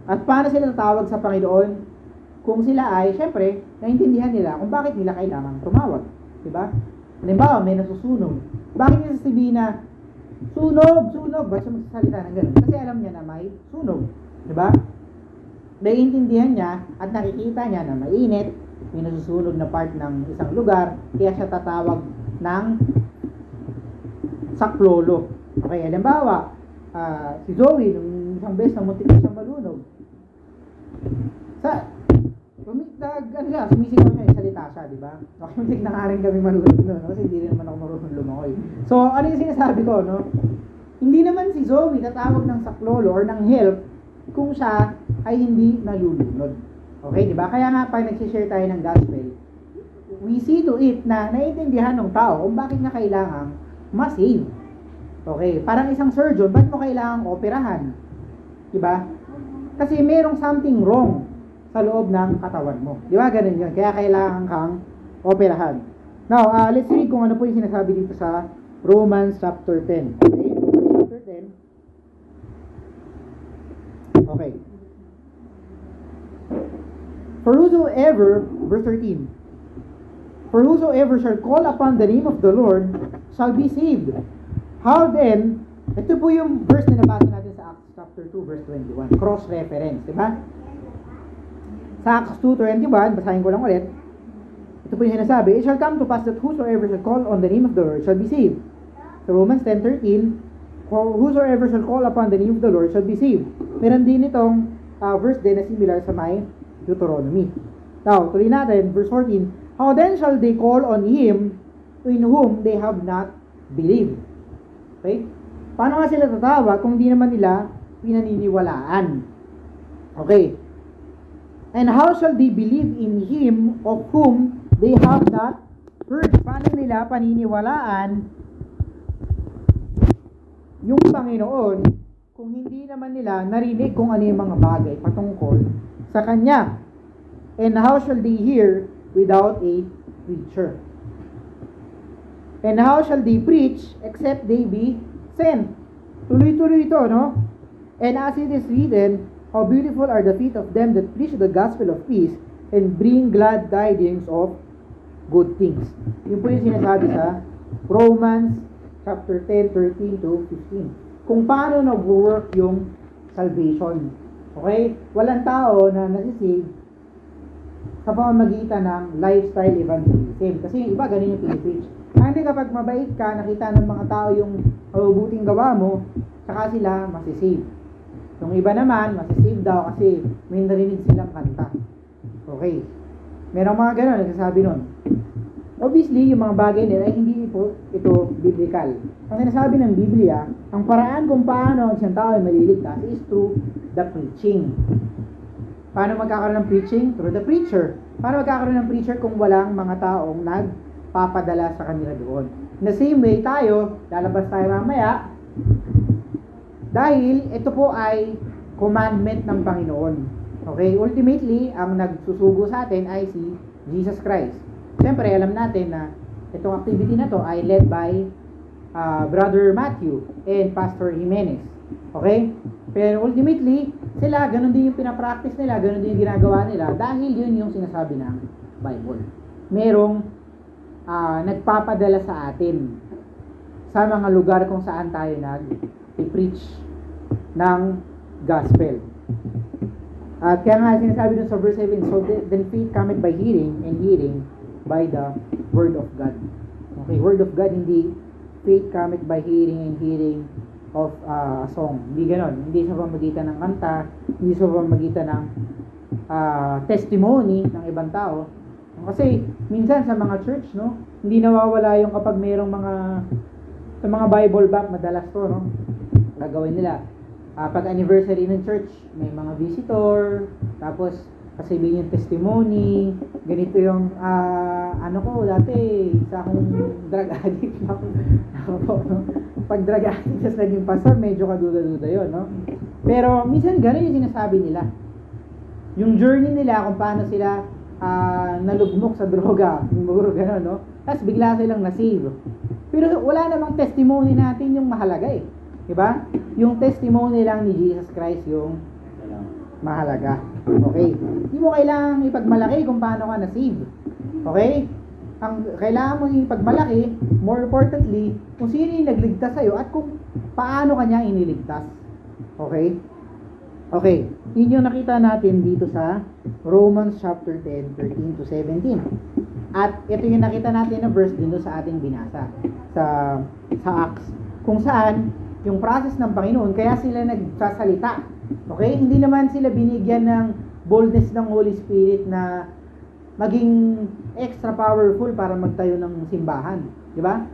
At paano sila tatawag sa Panginoon? Kung sila ay, syempre, naintindihan nila kung bakit nila kailangan tumawag. Diba? Halimbawa, may nasusunog. Bakit niya sasabihin na, sunog, sunog? Ba't siya magsasalita ng ganun? Kasi alam niya na may sunog. Diba? Naiintindihan niya at nakikita niya na mainit, may nasusunog na part ng isang lugar, kaya siya tatawag ng saklolo. Okay, halimbawa, si Zoe, nung isang beses na muntik na siyang malunod. Sumisigaw siya, salita siya, di ba? Muntik na nga rin kami malunod no? Kasi hindi rin naman ako marunong lumangoy. So, ano yung sinasabi ko, no? Hindi naman si Zoe tatawag ng saklolo or ng help kung siya ay hindi nalulunod. Okay, di ba? Kaya nga, pag nagsishare tayo ng gospel, we see to it na naiintindihan ng tao kung bakit nga kailangang ma-save. Okay, parang isang surgeon, ba't mo kailangang operahan? Diba? Kasi merong something wrong sa loob ng katawan mo. Diba? Ganun yun. Kaya kailangan kang operahan. Now, let's read kung ano po yung sinasabi dito sa Romans chapter 10. Okay? Romans chapter 10. Okay. For whosoever, verse 13, for whosoever shall call upon the name of the Lord shall be saved. How then, ito po yung verse na nabasa natin sa Acts chapter 2 verse 21, cross-reference, di ba? Sa Acts 2:21, basahin ko lang ulit. Ito po yung sinasabi, it shall come to pass that whosoever shall call on the name of the Lord shall be saved. Sa Romans 10:13, for whosoever shall call upon the name of the Lord shall be saved. Meron din itong verse din na similar sa may Deuteronomy. Now, tuloy natin, verse 14, how then shall they call on him in whom they have not believed? Okay? Paano nga sila tatawag kung di naman nila pinaniniwalaan? Okay. And how shall they believe in him of whom they have not heard? Paano nila paniniwalaan yung Panginoon kung hindi naman nila narinig kung ano yung mga bagay patungkol sa Kanya? And how shall they hear without a preacher? And how shall they preach except they be sent? Tuloy-tuloy ito, no? And as it is written, how beautiful are the feet of them that preach the gospel of peace and bring glad tidings of good things. Yun po yung sinasabi sa Romans chapter 10, 13 to 15. Kung paano nag-work yung salvation. Okay? Walang tao na nasisave sa pamamagitan ng lifestyle evangelism. Kasi yung iba, ganun yung pinipreach. Hindi kapag mabait ka, nakita ng mga tao yung mabubuting gawa mo, saka sila masisave. Yung iba naman, masisave daw kasi may narinig silang kanta. Okay. Merong mga gano'n, nagsasabi nun. Obviously, yung mga bagay nila ay hindi po ito biblical. Ang sinasabi ng Biblia, ang paraan kung paano ang isang tao ay maliligtas is through the preaching. Paano magkakaroon ng preaching? Through the preacher. Paano magkakaroon ng preacher kung walang mga taong nagpapadala sa kanila doon? In the same way, tayo, lalabas tayo mamaya, dahil ito po ay commandment ng Panginoon. Okay? Ultimately, ang nagsusugo sa atin ay si Jesus Christ. Siyempre, alam natin na itong activity na to ay led by Brother Matthew and Pastor Jimenez. Okay? Pero ultimately, sila, ganun din yung pinapractice nila, ganun din yung ginagawa nila dahil yun yung sinasabi ng Bible. Merong nagpapadala sa atin sa mga lugar kung saan tayo nag-preach ng gospel. At kaya nga sinasabi dun sa verse 7, so then faith cometh by hearing, and hearing by the word of God. Okay, word of God, hindi faith cometh by hearing and hearing of a song. Hindi ganon. Hindi sa pamamagitan ng kanta, hindi sa pamamagitan ng testimony ng ibang tao. Kasi minsan sa mga church, no, hindi nawawala yung kapag mayroong sa mga Bible back, madalas to, no, gagawin nila. Pag anniversary ng church, may mga visitor, tapos sasabihin yung testimony, ganito yung, ano ko, dati, isa akong drug addict ako, no? Pag drug addict, tas naging pastor, medyo kaduda-duda yun, no? Pero, minsan gano'n yung sinasabi nila. Yung journey nila, kung paano sila nalugmok sa droga, gano'n, no? Tapos bigla silang na-save. Pero wala namang testimony natin yung mahalaga eh. Diba? Yung testimony lang ni Jesus Christ yung mahalaga. Okay? Hindi mo kailangang ipagmalaki kung paano ka na-save. Okay? Ang kailangan mo ipagmalaki, more importantly, kung sino yung nagligtas sa'yo at kung paano kanya iniligtas. Okay? Okay. Yun yung nakita natin dito sa Romans chapter 10, 13 to 17. At ito yung nakita natin na verse dito sa ating binasa sa Acts. Kung saan yung process ng Panginoon, kaya sila nagsasalita. Okay? Hindi naman sila binigyan ng boldness ng Holy Spirit na maging extra powerful para magtayo ng simbahan. Di ba?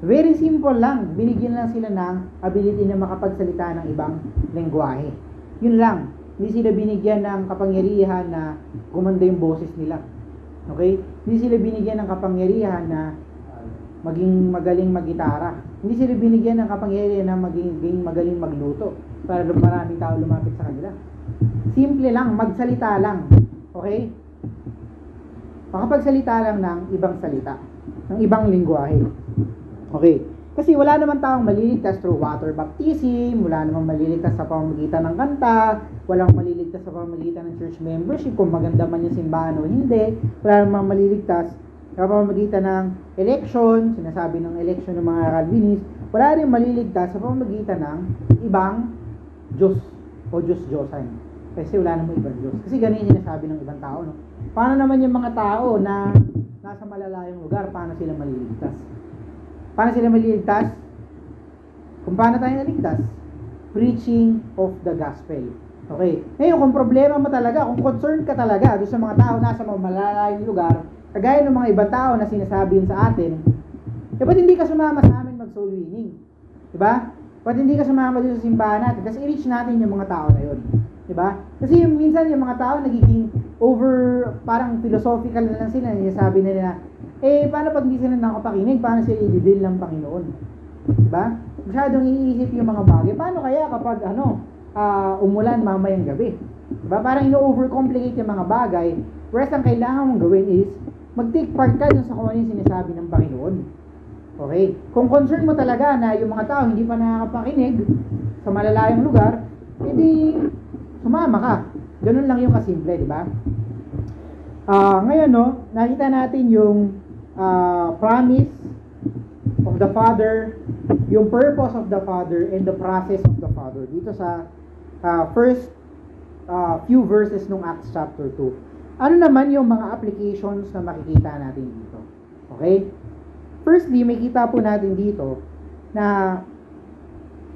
Very simple lang. Binigyan lang sila ng ability na makapagsalita ng ibang lengguwahe. Yun lang. Hindi sila binigyan ng kapangyarihan na gumanda yung boses nila. Okay? Hindi sila binigyan ng kapangyarihan na maging magaling mag-gitara. Hindi sila binigyan ng kapangyarihan na maging magaling magluto para maraming tao lumapit sa kanila. Simple lang, magsalita lang. Okay? Makapagsalita lang ng ibang salita, ng ibang lingwahe. Okay? Kasi wala naman taong maliligtas through water baptism, wala namang maliligtas sa pamamagitan ng kanta, walang maliligtas sa pamamagitan ng church membership, kung maganda man yung simbahan o hindi, wala namang maliligtas sa pamamagitan ng election, sinasabi ng election ng mga Calvinist, wala rin maliligtas sa pamamagitan ng ibang Diyos o Diyos-Diyosan. Kasi wala namang ibang Diyos. Kasi ganun yung sinasabi ng ibang tao, no? Paano naman yung mga tao na nasa malalayong lugar, paano sila maliligtas? Paano sila maliligtas? Kung paano tayo naligtas? Preaching of the gospel. Okay. Ngayon, kung problema mo talaga, kung concerned ka talaga doon sa mga tao nasa mga malalayong lugar, kagaya ng mga ibang tao na sinasabi sa atin, ba't hindi ka sumama sa amin mag-soul winning? Diba? Ba't hindi ka sumama doon sa simbahan natin? Kasi i-reach natin yung mga tao na yun. Diba? Kasi minsan yung mga tao nagiging parang philosophical na lang sila. Sabi na nila, paano pag hindi sila nakapakinig? Paano sila i-deal ng Panginoon? Diba? Masyadong iniisip yung mga bagay. Paano kaya kapag umulan mamayang gabi? Diba? Parang ino-overcomplicate yung mga bagay. Whereas ang kailangan mong gawin is mag-take part ka dun sa kung ano yung sinasabi ng Panginoon. Okay? Kung concern mo talaga na yung mga tao hindi pa nakakapakinig sa malalayong lugar, edi sumama ka. Ganun lang yung kasimple, di ba? Ngayon, no, nakita natin yung promise of the Father, yung purpose of the Father, and the process of the Father. Dito sa first few verses ng Acts chapter 2. Ano naman yung mga applications na makikita natin dito? Okay? Firstly, may kita po natin dito na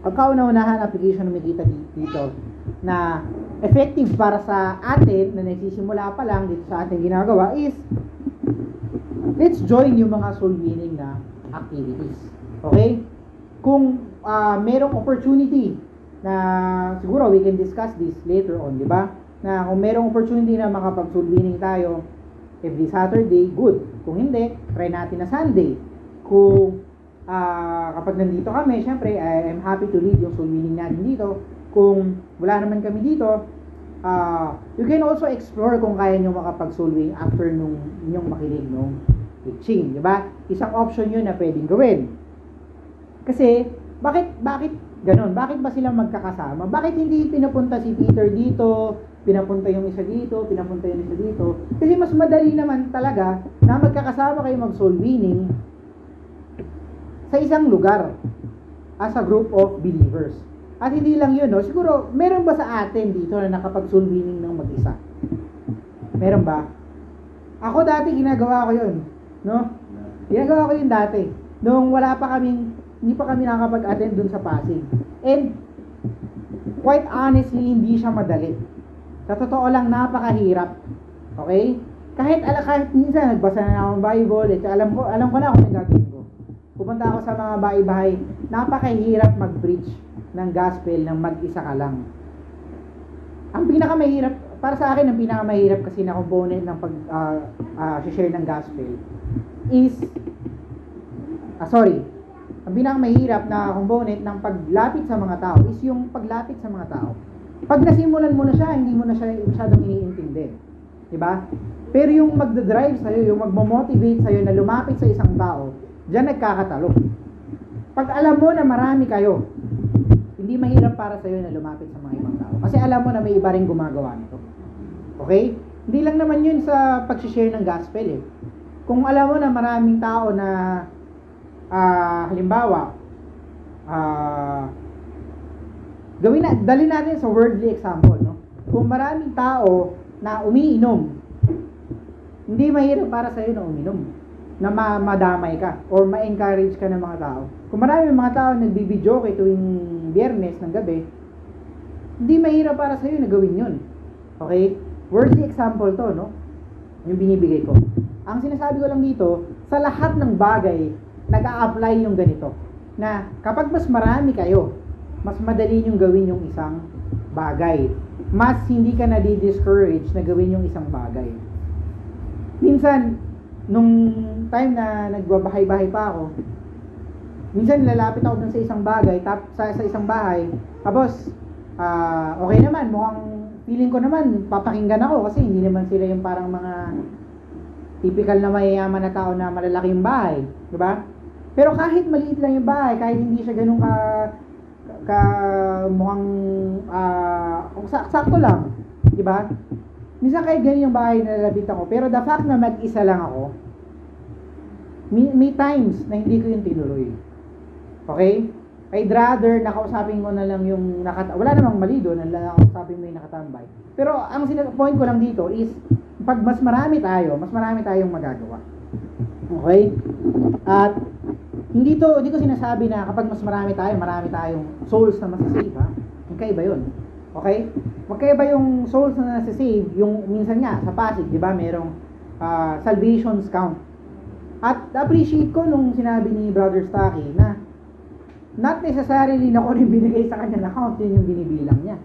ang kauna-unahan application na makikita dito na effective para sa atin na nagsisimula pa lang dito sa ating ginagawa is let's join yung mga soul winning na activities. Okay? Kung merong opportunity na siguro we can discuss this later on, di ba? Na kung merong opportunity na makapag-soul winning tayo every Saturday, good. Kung hindi, try natin na Sunday. Kung kapag nandito kami, syempre, I'm happy to lead yung soul winning natin dito. Kung wala naman kami dito, you can also explore kung kaya nyo makapag-soul winning after nung inyong makinig nung teaching, di ba? Isang option yun na pwedeng gawin. Kasi, bakit ganun? Bakit ba sila magkakasama? Bakit hindi pinapunta si Peter dito, pinapunta yung isa dito, pinapunta yung isa dito? Kasi mas madali naman talaga na magkakasama kayo mag-soul winning sa isang lugar as a group of believers. At hindi lang yun, no? Siguro, meron ba sa atin dito na nakapag-soul winning ng mag-isa? Meron ba? Ako dati, ginagawa ko yun. No? Ginagawa ko yun dati. Nung hindi pa kami nakapag-attend dun sa Pasig. And, quite honestly, hindi siya madali. Sa totoo lang, napakahirap. Okay? Kahit minsan, nagbasa na ako ng Bible, alam ko na kung ang gagawin ko. Pupunta ako sa mga bahay-bahay, napakahirap mag-preach ng gospel ng mag-isa ka lang. Ang pinakamahirap, para sa akin, ang pinakamahirap kasi na component ng share ng gospel is, ang pinakamahirap na component ng paglapit sa mga tao is yung paglapit sa mga tao. Pag nasimulan mo na siya, hindi mo na siya masyadong iniintindi. Diba? Pero yung magdadrive sa'yo, yung magmomotivate sa'yo na lumapit sa isang tao, diyan nagkakatalo. Pag alam mo na marami kayo, hindi mahirap para sa'yo na lumapit sa mga ibang tao. Kasi alam mo na may iba rin gumagawa nito. Okay? Hindi lang naman yun sa pag-share ng gospel eh. Kung alam mo na maraming tao na halimbawa, dali natin sa worldly example, no? Kung maraming tao na umiinom, hindi mahirap para sa'yo na uminom, na madamay ka or ma-encourage ka ng mga tao. Kung maraming mga tao nagbibidyo kay tuwing Biyernes ng gabi, hindi mahirap para sa'yo na gawin yun. Okay? Worldly example to, no? Yung binibigay ko. Ang sinasabi ko lang dito, sa lahat ng bagay, nag-a-apply yung ganito. Na kapag mas marami kayo, mas madali yung gawin yung isang bagay. Mas hindi ka na-discourage na gawin yung isang bagay. Minsan, nung time na nagbabahay-bahay pa ako, minsan lalapit ako dun sa isang bagay, sa isang bahay, tapos, okay naman, mukhang feeling ko naman, papakinggan ako kasi hindi naman sila yung parang mga typical na mayayaman na tao na malalaki yung bahay, di ba? Pero kahit maliit lang yung bahay, kahit hindi siya ganun mukhang sakto lang, di ba? Minsan kahit ganyan yung bahay na lalapitan ko, pero the fact na mag-isa lang ako, may times na hindi ko yung tinuloy. Okay? I'd rather nakausapin ko na lang yung wala namang mali doon, nakausapin mo yung nakatambay. Pero ang point ko lang dito is, pag mas marami tayong magagawa. Okay? At hindi ko sinasabi na kapag mas marami tayong souls na masasave, ha? Magkaiba yun. Okay? Magkaiba yung souls na nasasave, yung minsan nga sa Pasig, di ba, merong salvations count. At appreciate ko nung sinabi ni Brother Stocky na not necessarily na kung yung binigay sa kanya na count, yun yung binibilang niya.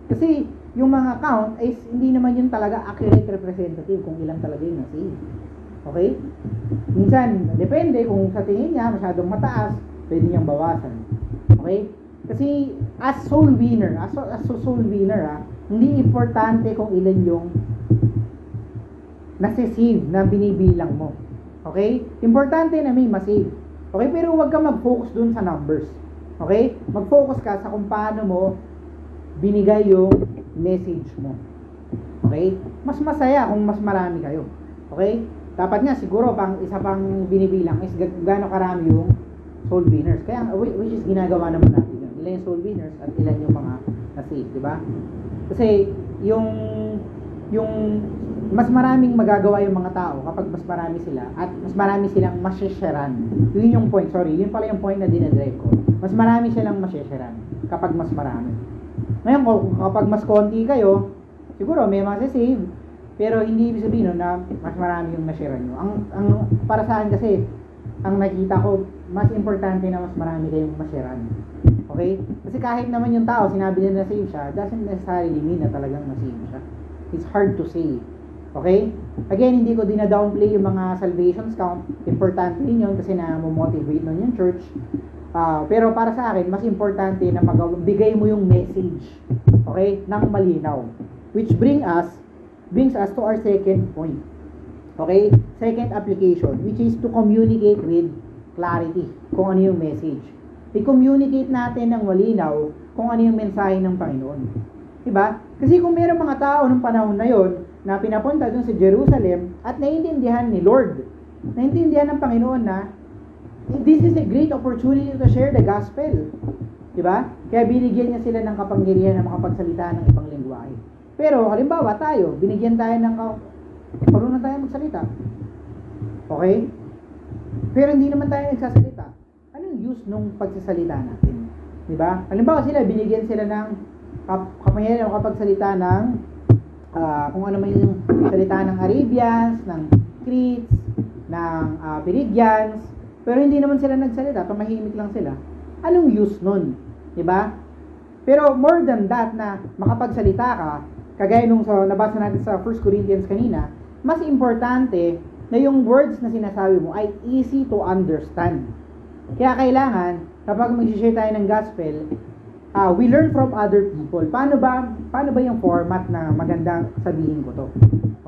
Kasi yung mga count is hindi naman yun talaga accurate representative kung ilang talaga yung nasave. Okay? Minsan, depende kung sa tingin niya masyadong mataas, pwede niyang bawasan. Okay? Kasi as soul winner, hindi importante kung ilan yung nasi-save na binibilang mo. Okay? Importante na may ma-save. Okay? Pero huwag ka mag-focus dun sa numbers. Okay? Mag-focus ka sa kung paano mo binigay yung message mo. Okay? Mas masaya kung mas marami kayo. Okay? Dapat nga siguro isa pang binibilang is gaano karami yung soul winners. Kaya which is ginagawa naman natin yun. Ilan yung soul winners at ilan yung mga na-save, di ba? Kasi yung mas maraming magagawa yung mga tao kapag mas marami sila at mas marami silang masyesharan. Yun yung point, yun pala yung point na dinadrive ko. Mas marami silang masyesharan kapag mas marami. Ngayon, kapag mas konti kayo, siguro may masasave, pero hindi ibig sabihin na mas marami yung na-share nyo. Ang para sa akin kasi, ang nakita ko, mas importante na mas marami kayong ma-sharean. Okay? Kasi kahit naman yung tao, sinabi niya na save siya, doesn't necessarily mean na talagang na-save siya. It's hard to say. Okay? Again, hindi ko dina-downplay yung mga salvations count. Importante rin yun kasi na-motivate nun yung church. Pero para sa akin, mas importante na bigay mo yung message. Okay? Nang malinaw. Which brings us to our second point. Okay? Second application, which is to communicate with clarity. Kung ano yung message. I-communicate natin ng malinaw kung ano yung mensahe ng Panginoon. Diba? Kasi kung mayroong mga tao ng panahon na yon na pinapunta dun sa Jerusalem at naiintindihan ni Lord, naiintindihan ng Panginoon na this is a great opportunity to share the gospel. Di ba? Kaya binigyan niya sila ng kapangyarihan na makapagsalita ng ibang lengguwahe. Pero, halimbawa tayo, binigyan tayo ng marunong tayo magsalita. Okay? Pero hindi naman tayo nagsasalita. Anong use nung pagsasalita natin? Di ba? Halimbawa sila, binigyan sila ng kapangyarihan na makapagsalita ng kung ano man yung salita ng Arabians, ng Cretes, ng Perigians, pero hindi naman sila nagsalita, tumahimik lang sila. Anong use nun? Diba? Pero more than that na makapagsalita ka, kagaya nung nabasa natin sa 1 Corinthians kanina, mas importante na yung words na sinasabi mo ay easy to understand. Kaya kailangan, kapag mag-share tayo ng gospel, we learn from other people. Paano ba yung format na magandang sabihin ko to?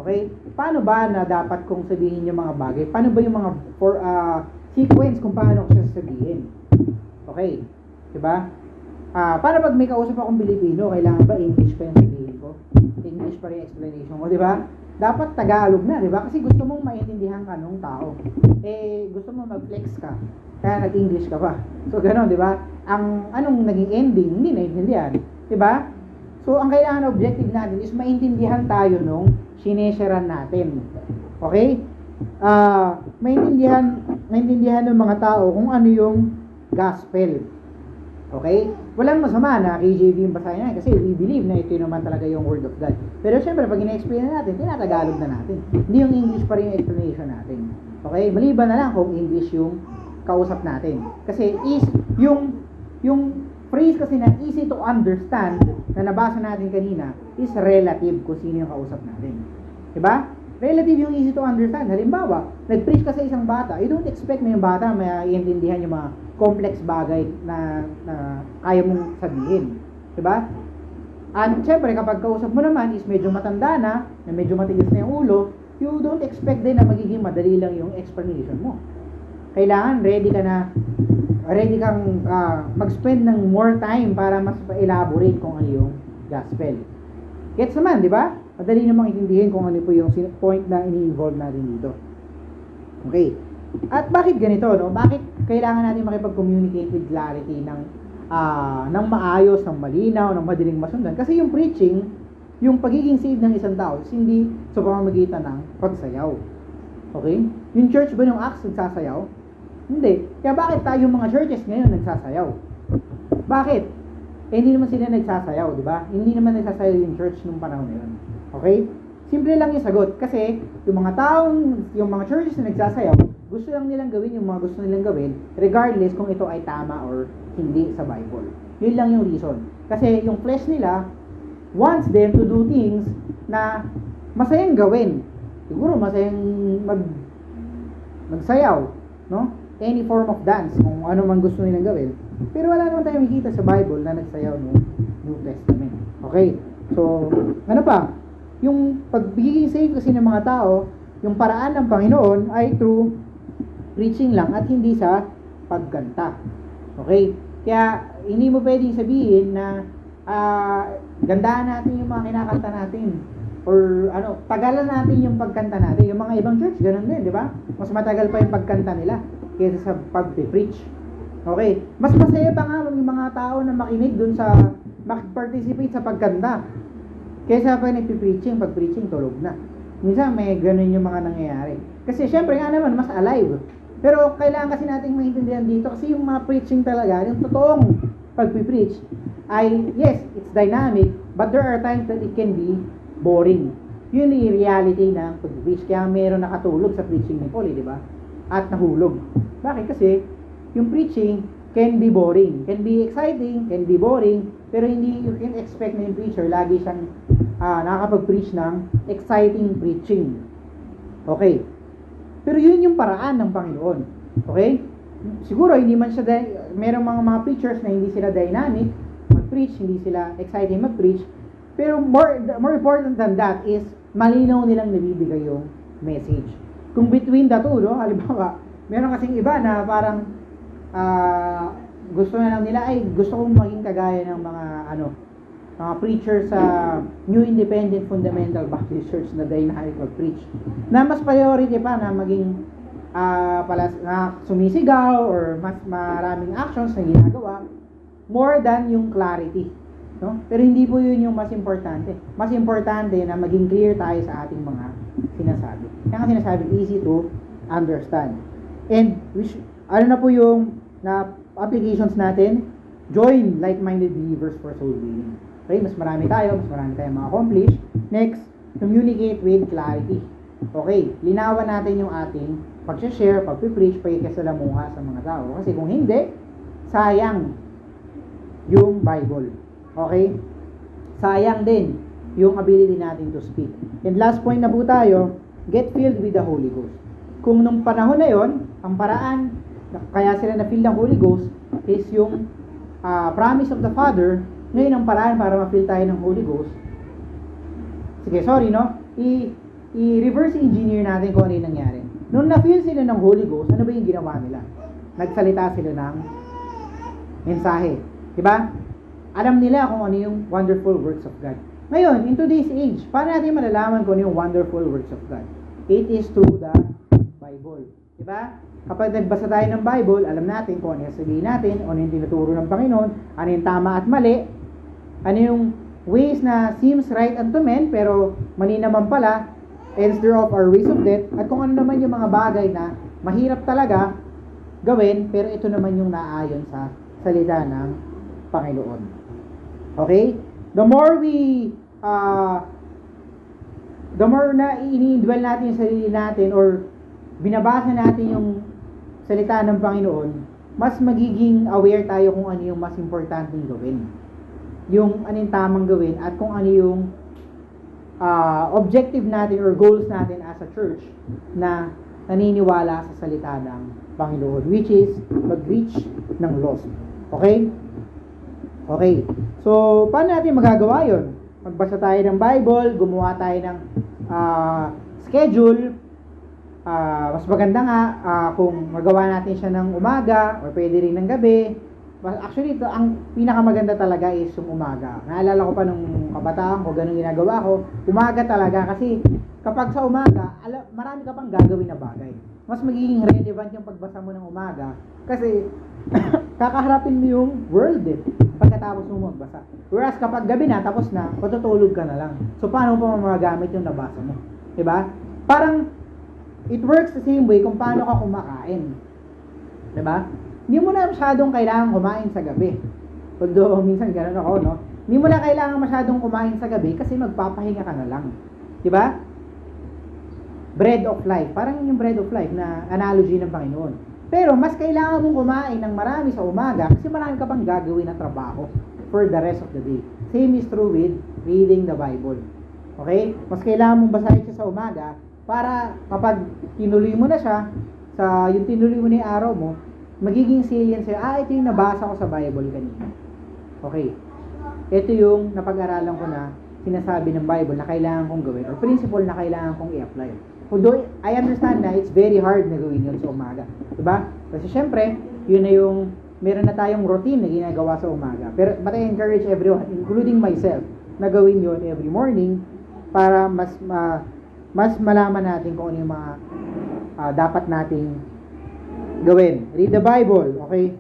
Okay? Paano ba na dapat kong sabihin yung mga bagay? Paano ba yung mga sequence kung paano ko siya sabihin? Okay? Diba? Para pag may kausap akong Pilipino, kailangan ba English pa yung sabihin ko? English pa rin yung explanation ko, diba? Dapat Tagalog na, diba? Kasi gusto mong maintindihan ka nung tao. Gusto mo mag-flex ka. Kaya nag-English ka pa. So, gano'n, di ba? Anong naging ending, hindi naiintindihan. Di ba? So, ang kailangan objective natin is maintindihan tayo nung sinesharean natin. Okay? Maintindihan ng mga tao kung ano yung gospel. Okay? Walang masama na KJV yung basahin natin kasi we believe na ito naman talaga yung Word of God. Pero syempre, pag ina-explain na natin, tinatagalog na natin. Hindi yung English pa rin yung explanation natin. Okay? Maliban na lang kung English yung kausap natin. Kasi yung phrase kasi na easy to understand na nabasa natin kanina is relative kung sino yung kausap natin. Diba? Relative yung easy to understand. Halimbawa, nag-preach ka sa isang bata, you don't expect na yung bata maiintindihan yung mga complex bagay na kaya mong sabihin. Diba? And syempre, kapag kausap mo naman is medyo matanda na medyo matigas na yung ulo, you don't expect din na magiging madali lang yung explanation mo. Kailangan ready kang mag-spend ng more time para mas elaborate kung ano yung gospel. Gets naman, di ba? Madali namang intindihin kung ano po yung point na ini-involve natin dito. Okay. At bakit ganito, no? Bakit kailangan natin makipag-communicate with clarity ng maayos, ng malinaw, ng madaling masundan? Kasi yung preaching, yung pagiging saved ng isang tao, hindi sa pamamagitan ng pagsayaw. Okay? Yung church ba ng Acts nagsasayaw? Hindi. Kaya bakit tayo mga churches ngayon nagsasayaw? Bakit? Hindi naman sila nagsasayaw, di ba? Hindi naman nagsasayaw yung church nung panahon na yun. Okay? Simple lang yung sagot. Kasi yung mga churches na nagsasayaw, gusto lang nilang gawin yung mga gusto nilang gawin, regardless kung ito ay tama or hindi sa Bible. Yun lang yung reason. Kasi yung flesh nila wants them to do things na masayang gawin. Siguro masayang magsayaw, no? Any form of dance, kung ano man gusto nilang gawin. Pero wala naman tayong makikita sa Bible na nagsayaw ng New Testament. Okay? So, ano pa? Yung pagiging saved kasi ng mga tao, yung paraan ng Panginoon ay through preaching lang at hindi sa pagkanta. Okay? Kaya, hindi mo pwedeng sabihin na gandaan natin yung mga kinakanta natin. Or tagalan natin yung pagkanta natin. Yung mga ibang church, ganun din, di ba? Mas matagal pa yung pagkanta nila kaysa sa pag-preach. Okay? Mas masaya pa nga yung mga tao na makinig dun sa participate sa pagkanta kaysa pa nagpi-preaching. Pag-preaching, tulog na. Minsan may ganun yung mga nangyayari. Kasi syempre nga naman, mas alive. Pero kailangan kasi nating maintindihan dito kasi yung mga preaching talaga, yung totoong pag-preach ay, yes, it's dynamic, but there are times that it can be boring. Yun yung reality ng pag-preach. Kaya meron nakatulog sa preaching ni Paul, di ba? At nahulog. Bakit? Kasi yung preaching can be boring. Can be exciting, can be boring, pero hindi you can expect na yung preacher lagi siyang nakakapag-preach ng exciting preaching. Okay. Pero yun yung paraan ng Panginoon. Okay? Siguro hindi man siya merong mga preachers na hindi sila dynamic mag-preach, hindi sila exciting mag-preach. Pero more important than that is malinaw nilang nabibigay yung message. Kung between the two, no? Halimbawa, meron kasing iba na parang gusto na lang nila ay gusto kong maging kagaya ng mga mga preachers sa New Independent Fundamental Baptist Church na dynamic mag-preach. Na mas priority pa na maging na sumisigaw or mas maraming actions na ginagawa. more than yung clarity. No? Pero hindi po yun yung mas importante. Mas importante na maging clear tayo sa ating mga sinasabi. Kaya nga sinasabi, easy to understand. And ano na po yung na applications natin? Join like-minded believers for soul winning. Okay, mas marami tayong ma-accomplish. Next, communicate with clarity. Okay, linawan natin yung ating pag-share, pag-preach, pagkikasalamuha sa mga tao. Kasi kung hindi, sayang yung Bible. Okay? Sayang din yung ability natin to speak. And last point na po tayo, get filled with the Holy Ghost. Kung nung panahon na yon, ang paraan kaya sila na-fill ng Holy Ghost is yung promise of the Father. Ngayon ang paraan para ma-fill tayo ng Holy Ghost. Sige, sorry, no? I-reverse engineer natin kung ano yung nangyari. Nung na-fill sila ng Holy Ghost, ano ba yung ginawa nila? Nagsalita sila ng mensahe. Diba? Alam nila kung ano yung wonderful works of God. Ngayon, in today's age, paano natin malalaman kung ano yung wonderful works of God? It is through the Bible. Diba? Kapag nagbasa tayo ng Bible, alam natin kung ano yung sabihin natin, ano yung tinuturo ng Panginoon, ano yung tama at mali, ano yung ways na seems right unto men, pero mali naman pala, ends thereof are ways of death, at kung ano naman yung mga bagay na mahirap talaga gawin, pero ito naman yung naayon sa salita ng Panginoon. Okay? The more na ini-dwell natin yung sarili natin or binabasa natin yung salita ng Panginoon, mas magiging aware tayo kung ano yung mas importanteng gawin. Yung ano yung tamang gawin at kung ano yung objective natin or goals natin as a church na naniniwala sa salita ng Panginoon, which is mag-reach ng lost. Okay? Okay. So, paano natin magagawa yun? Magbasa tayo ng Bible, gumawa tayo ng schedule. Mas maganda nga kung magawa natin siya ng umaga or pwede rin ng gabi. Actually, ito, ang pinakamaganda talaga is yung umaga. Naalala ko pa nung kabataan ko, ganun ginagawa ko. Umaga talaga kasi kapag sa umaga, marami ka pang gagawin na bagay. Mas magiging relevant yung pagbasa mo ng umaga kasi kakaharapin mo yung world pagkatapos mo magbasa. Whereas kapag gabi na, tapos na, matutulog ka na lang. So, paano mo pa magagamit yung nabasa mo? Diba? Parang, it works the same way kung paano ka kumakain. Diba? Hindi mo na masyadong kailangan kumain sa gabi. Although, minsan gano'n ako, no? Hindi mo na kailangan masyadong kumain sa gabi kasi magpapahinga ka na lang. Diba? Bread of life. Parang yung bread of life na analogy ng Panginoon. Pero, mas kailangan mong kumain ng marami sa umaga kasi marami ka pang gagawin na trabaho for the rest of the day. Same is true with reading the Bible. Okay? Mas kailangan mong basahin siya sa umaga para kapag tinuloy mo na siya, yung tinuloy mo na yung araw mo, magiging salient sa'yo, ito yung nabasa ko sa Bible kanina. Okay. Ito yung napag-aralan ko na sinasabi ng Bible na kailangan kong gawin or principle na kailangan kong i-apply. Although, I understand na it's very hard na gawin yun sa umaga. Diba? Kasi syempre, yun na yung, meron na tayong routine na ginagawa sa umaga. But I encourage everyone, including myself, na gawin yun every morning para mas malaman natin kung ano yung mga dapat nating gawin. Read the Bible, okay?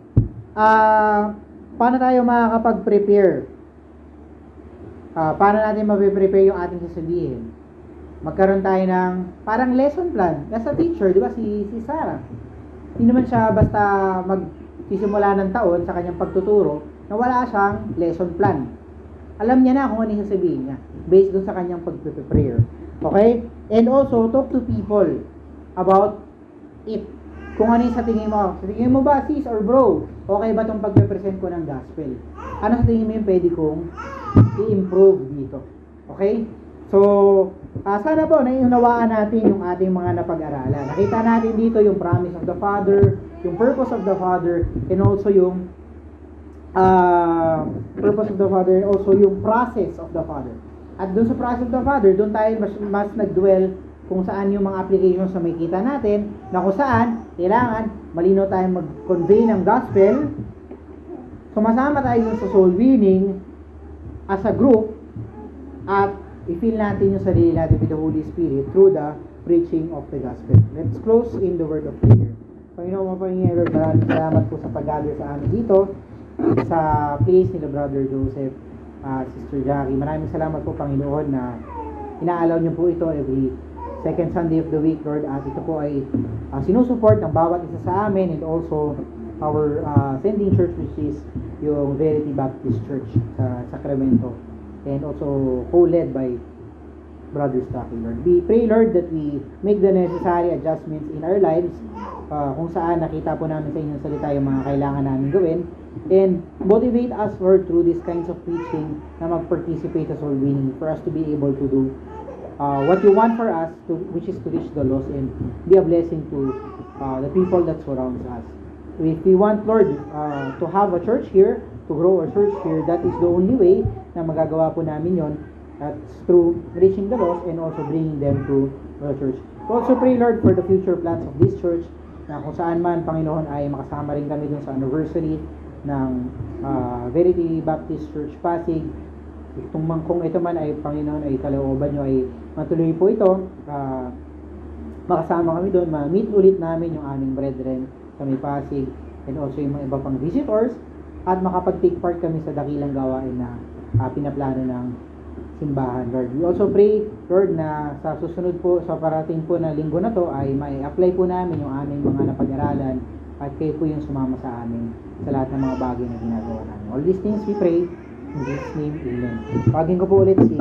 Paano tayo makakapag-prepare? Paano natin ma-prepare yung ating sasabihin? Magkaroon tayo ng parang lesson plan. As a teacher, di ba, si Sarah. Hindi naman siya basta magsisimula ng taon sa kanyang pagtuturo na wala siyang lesson plan. Alam niya na kung ano yung sasabihin niya based dun sa kanyang pag-prepare. Okay? And also, talk to people about it. Kung ano yung sa tingin mo. Sa tingin mo ba, sis or bro, okay ba itong pag-represent ko ng gospel? Ano sa tingin mo yung pwede kong i-improve dito? Okay? So, sana po, naiunawaan natin yung ating mga napag-aralan. Nakita natin dito yung promise of the Father, yung purpose of the Father, and also yung purpose of the Father, and also yung process of the Father. At dun sa process of the Father, dun tayo mas nag-dwell kung saan yung mga applications na may kita natin, na kung saan, kailangan, malinaw tayong mag-convey ng gospel, sumasama tayo sa soul winning as a group, at i-feel natin yung sarili natin with the Holy Spirit through the preaching of the gospel. Let's close in the word of prayer. Panginoon, Lord, maraming salamat po sa pag-gather sa amin dito. sa place nila Brother Joseph, Sister Jackie. Maraming salamat po Panginoon na inaalaw niyo po ito every second Sunday of the week, Lord, at ito po ay sinusuport ng bawat isa sa amin, and also our sending church, which is yung Verity Baptist Church sa Sacramento, and also co-led by Brother Stucky, Lord. We pray, Lord, that we make the necessary adjustments in our lives, kung saan nakita po namin sa inyong salita yung mga kailangan namin gawin, and motivate us, Lord, through these kinds of preaching na mag-participate sa soul winning, for us to be able to do what you want for us, which is to reach the lost and be a blessing to the people that surrounds us. If we want, Lord, to have a church here, to grow a church here, that is the only way na magagawa po namin yon. That's through reaching the lost and also bringing them to the church. We also pray, Lord, for the future plans of this church, na kung saan man, Panginoon, ay makasama rin kami dun sa anniversary ng Verity Baptist Church Pasig. Kung ito man ay, Panginoon, ay kalooban nyo, ay matuloy po ito, makasama kami doon, ma-meet ulit namin yung aming brethren sa may Pasig, and also yung mga iba pang visitors, at makapag-take part kami sa dakilang gawain na pinaplano ng simbahan, Lord. We also pray, Lord, na sa susunod po, sa parating po na linggo na to, ay mai-apply po namin yung aming mga napag-aralan, at kayo po yung sumama sa amin sa lahat ng mga bagay na ginagawa namin. All these things we pray in Jesus' name, Amen. Pagin ko po ulit si